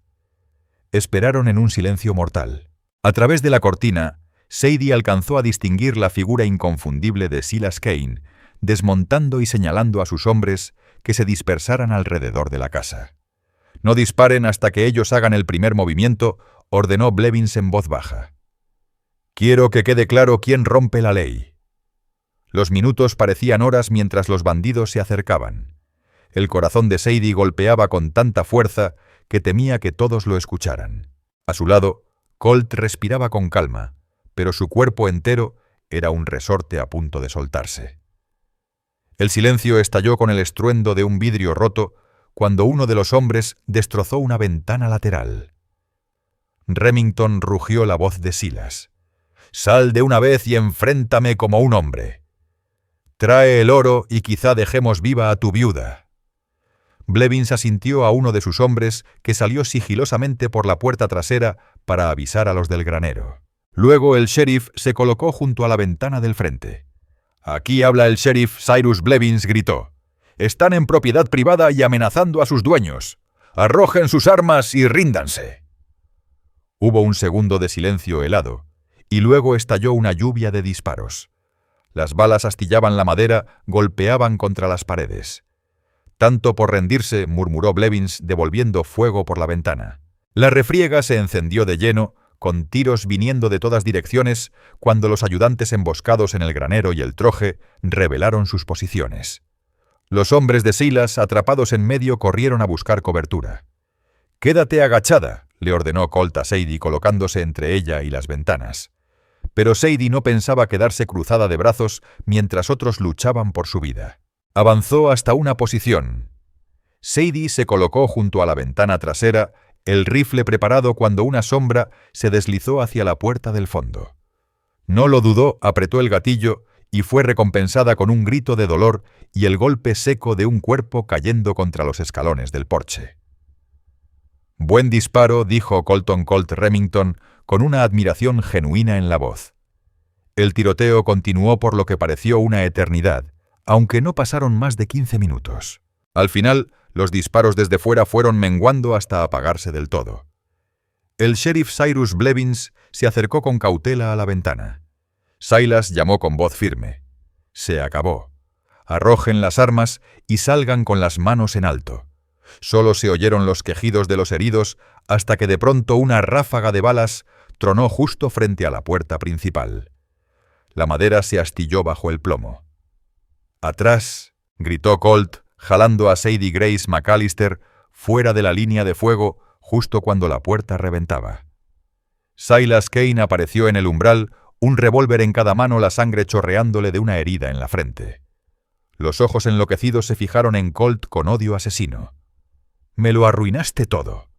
Esperaron en un silencio mortal. A través de la cortina, Sadie alcanzó a distinguir la figura inconfundible de Silas Kane, desmontando y señalando a sus hombres que se dispersaran alrededor de la casa. «No disparen hasta que ellos hagan el primer movimiento», ordenó Blevins en voz baja. «Quiero que quede claro quién rompe la ley». Los minutos parecían horas mientras los bandidos se acercaban. El corazón de Sadie golpeaba con tanta fuerza que temía que todos lo escucharan. A su lado, Colt respiraba con calma, pero su cuerpo entero era un resorte a punto de soltarse. El silencio estalló con el estruendo de un vidrio roto cuando uno de los hombres destrozó una ventana lateral. Remington rugió la voz de Silas. «Sal de una vez y enfréntame como un hombre. Trae el oro y quizá dejemos viva a tu viuda». Blevins asintió a uno de sus hombres que salió sigilosamente por la puerta trasera para avisar a los del granero. Luego el sheriff se colocó junto a la ventana del frente. «Aquí habla el sheriff Cyrus Blevins», gritó. «Están en propiedad privada y amenazando a sus dueños. Arrojen sus armas y ríndanse». Hubo un segundo de silencio helado, y luego estalló una lluvia de disparos. Las balas astillaban la madera, golpeaban contra las paredes. «Tanto por rendirse», murmuró Blevins devolviendo fuego por la ventana. La refriega se encendió de lleno, con tiros viniendo de todas direcciones, cuando los ayudantes emboscados en el granero y el troje revelaron sus posiciones. Los hombres de Silas, atrapados en medio, corrieron a buscar cobertura. «Quédate agachada», le ordenó Colt a Sadie colocándose entre ella y las ventanas. Pero Sadie no pensaba quedarse cruzada de brazos mientras otros luchaban por su vida. Avanzó hasta una posición. Sadie se colocó junto a la ventana trasera, el rifle preparado cuando una sombra se deslizó hacia la puerta del fondo. No lo dudó, apretó el gatillo y fue recompensada con un grito de dolor y el golpe seco de un cuerpo cayendo contra los escalones del porche. «Buen disparo», dijo Colton Colt Remington con una admiración genuina en la voz. El tiroteo continuó por lo que pareció una eternidad, aunque no pasaron más de 15 minutos. Al final, los disparos desde fuera fueron menguando hasta apagarse del todo. El sheriff Cyrus Blevins se acercó con cautela a la ventana. Silas llamó con voz firme. «Se acabó. Arrojen las armas y salgan con las manos en alto». Solo se oyeron los quejidos de los heridos hasta que de pronto una ráfaga de balas tronó justo frente a la puerta principal. La madera se astilló bajo el plomo. «Atrás», gritó Colt, jalando a Sadie Grace McAllister fuera de la línea de fuego justo cuando la puerta reventaba. Silas Kane apareció en el umbral, un revólver en cada mano, la sangre chorreándole de una herida en la frente. Los ojos enloquecidos se fijaron en Colt con odio asesino. «Me lo arruinaste todo».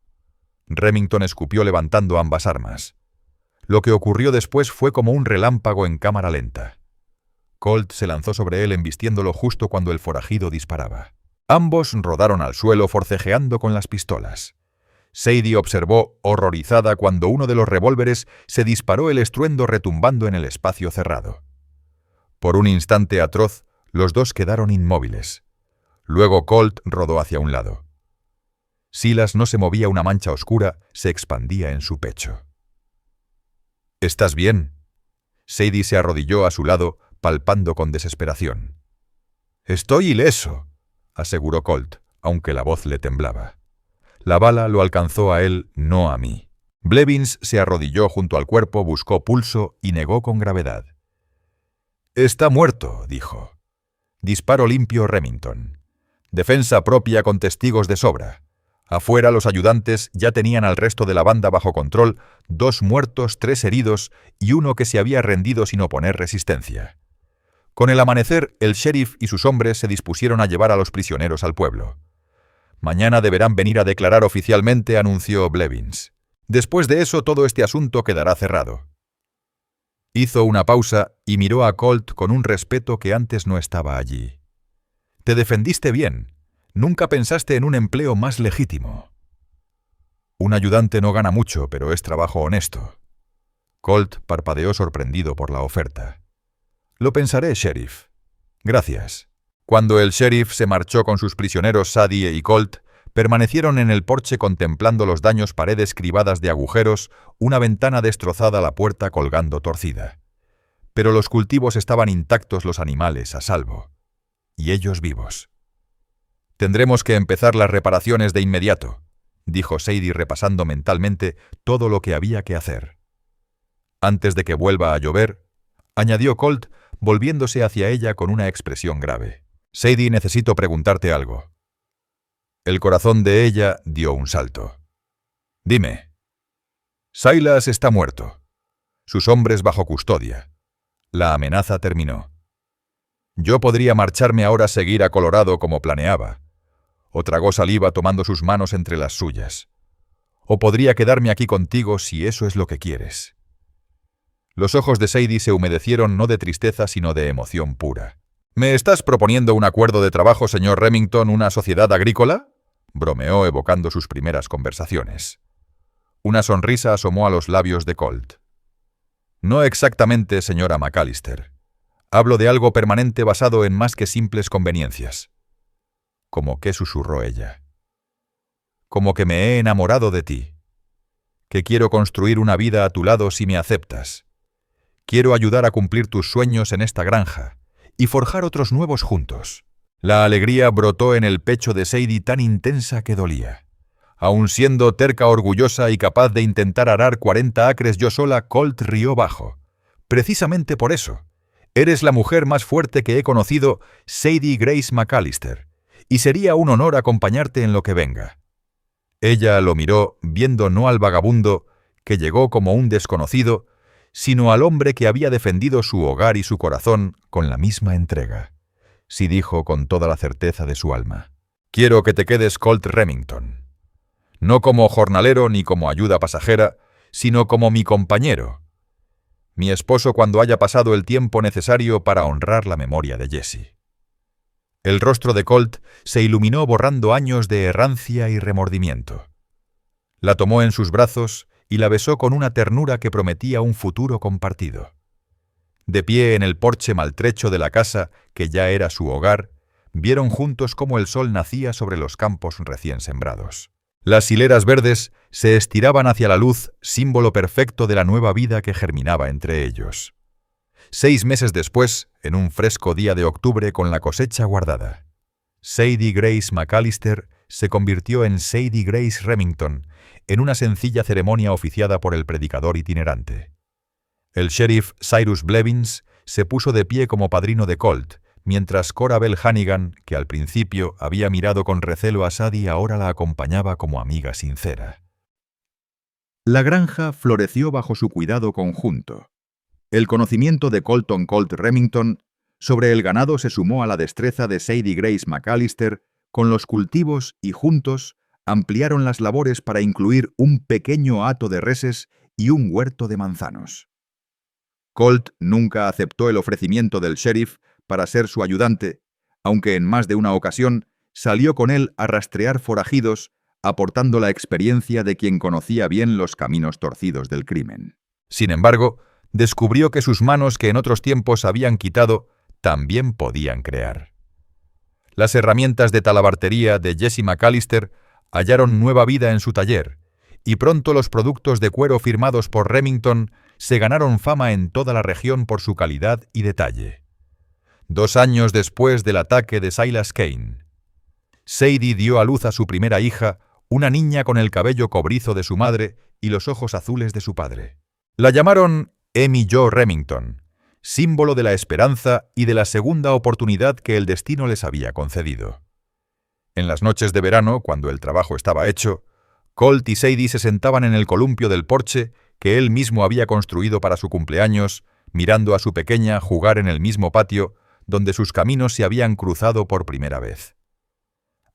Remington escupió levantando ambas armas. Lo que ocurrió después fue como un relámpago en cámara lenta. Colt se lanzó sobre él embistiéndolo justo cuando el forajido disparaba. Ambos rodaron al suelo forcejeando con las pistolas. Sadie observó horrorizada cuando uno de los revólveres se disparó, el estruendo retumbando en el espacio cerrado. Por un instante atroz, los dos quedaron inmóviles. Luego Colt rodó hacia un lado. Silas no se movía, una mancha oscura se expandía en su pecho. «¿Estás bien?» Sadie se arrodilló a su lado, palpando con desesperación. «Estoy ileso», aseguró Colt, aunque la voz le temblaba. La bala lo alcanzó a él, no a mí. Blevins se arrodilló junto al cuerpo, buscó pulso y negó con gravedad. «Está muerto», dijo. Disparo limpio Remington. Defensa propia con testigos de sobra. Afuera los ayudantes ya tenían al resto de la banda bajo control, 2 muertos, 3 heridos y uno que se había rendido sin oponer resistencia. Con el amanecer, el sheriff y sus hombres se dispusieron a llevar a los prisioneros al pueblo. «Mañana deberán venir a declarar oficialmente», anunció Blevins. «Después de eso todo este asunto quedará cerrado». Hizo una pausa y miró a Colt con un respeto que antes no estaba allí. «Te defendiste bien. Nunca pensaste en un empleo más legítimo». «Un ayudante no gana mucho, pero es trabajo honesto». Colt parpadeó sorprendido por la oferta. «Lo pensaré, sheriff». «Gracias». Cuando el sheriff se marchó con sus prisioneros, Sadie y Colt permanecieron en el porche contemplando los daños, paredes cribadas de agujeros, una ventana destrozada, la puerta colgando torcida. Pero los cultivos estaban intactos, los animales a salvo. Y ellos vivos. «Tendremos que empezar las reparaciones de inmediato», dijo Sadie repasando mentalmente todo lo que había que hacer. «Antes de que vuelva a llover», añadió Colt, volviéndose hacia ella con una expresión grave. «Sadie, necesito preguntarte algo». El corazón de ella dio un salto. «Dime». «Silas está muerto. Sus hombres bajo custodia. La amenaza terminó. Yo podría marcharme ahora, seguir a Colorado como planeaba». O tragó saliva tomando sus manos entre las suyas. «O podría quedarme aquí contigo si eso es lo que quieres». Los ojos de Sadie se humedecieron, no de tristeza sino de emoción pura. «¿Me estás proponiendo un acuerdo de trabajo, señor Remington, una sociedad agrícola?», bromeó evocando sus primeras conversaciones. Una sonrisa asomó a los labios de Colt. «No exactamente, señora McAllister. Hablo de algo permanente basado en más que simples conveniencias». «¿Cómo qué?», susurró ella. «Como que me he enamorado de ti. Que quiero construir una vida a tu lado si me aceptas. Quiero ayudar a cumplir tus sueños en esta granja y forjar otros nuevos juntos». La alegría brotó en el pecho de Sadie tan intensa que dolía. Aun siendo terca, orgullosa y capaz de intentar arar 40 acres yo sola, Colt rió bajo. «Precisamente por eso. Eres la mujer más fuerte que he conocido, Sadie Grace McAllister, y sería un honor acompañarte en lo que venga». Ella lo miró, viendo no al vagabundo, que llegó como un desconocido, sino al hombre que había defendido su hogar y su corazón con la misma entrega. Sí, dijo con toda la certeza de su alma. «Quiero que te quedes, Colt Remington. No como jornalero ni como ayuda pasajera, sino como mi compañero. Mi esposo cuando haya pasado el tiempo necesario para honrar la memoria de Jesse». El rostro de Colt se iluminó borrando años de errancia y remordimiento. La tomó en sus brazos y la besó con una ternura que prometía un futuro compartido. De pie en el porche maltrecho de la casa, que ya era su hogar, vieron juntos cómo el sol nacía sobre los campos recién sembrados. Las hileras verdes se estiraban hacia la luz, símbolo perfecto de la nueva vida que germinaba entre ellos. 6 meses después, en un fresco día de octubre con la cosecha guardada, Sadie Grace McAllister se convirtió en Sadie Grace Remington en una sencilla ceremonia oficiada por el predicador itinerante. El sheriff Cyrus Blevins se puso de pie como padrino de Colt, mientras Cora Bell Hannigan, que al principio había mirado con recelo a Sadie, ahora la acompañaba como amiga sincera. La granja floreció bajo su cuidado conjunto. El conocimiento de Colton Colt Remington sobre el ganado se sumó a la destreza de Sadie Grace McAllister con los cultivos y juntos ampliaron las labores para incluir un pequeño hato de reses y un huerto de manzanos. Colt nunca aceptó el ofrecimiento del sheriff para ser su ayudante, aunque en más de una ocasión salió con él a rastrear forajidos, aportando la experiencia de quien conocía bien los caminos torcidos del crimen. Sin embargo, descubrió que sus manos, que en otros tiempos habían quitado, también podían crear. Las herramientas de talabartería de Jesse McAllister hallaron nueva vida en su taller, y pronto los productos de cuero firmados por Remington se ganaron fama en toda la región por su calidad y detalle. 2 años después del ataque de Silas Kane, Sadie dio a luz a su primera hija, una niña con el cabello cobrizo de su madre y los ojos azules de su padre. La llamaron Emmy Jo Remington, símbolo de la esperanza y de la segunda oportunidad que el destino les había concedido. En las noches de verano, cuando el trabajo estaba hecho, Colt y Sadie se sentaban en el columpio del porche que él mismo había construido para su cumpleaños, mirando a su pequeña jugar en el mismo patio donde sus caminos se habían cruzado por primera vez.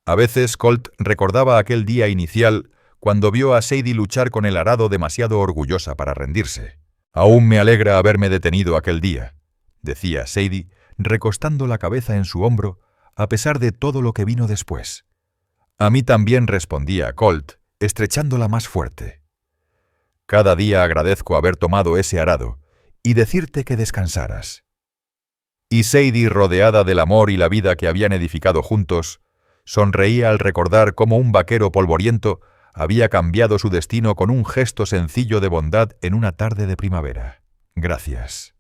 A veces Colt recordaba aquel día inicial cuando vio a Sadie luchar con el arado demasiado orgullosa para rendirse. «Aún me alegra haberme detenido aquel día», decía Sadie, recostando la cabeza en su hombro, a pesar de todo lo que vino después. «A mí también», respondía Colt, estrechándola más fuerte. «Cada día agradezco haber tomado ese arado y decirte que descansaras». Y Sadie, rodeada del amor y la vida que habían edificado juntos, sonreía al recordar cómo un vaquero polvoriento había cambiado su destino con un gesto sencillo de bondad en una tarde de primavera. «Gracias».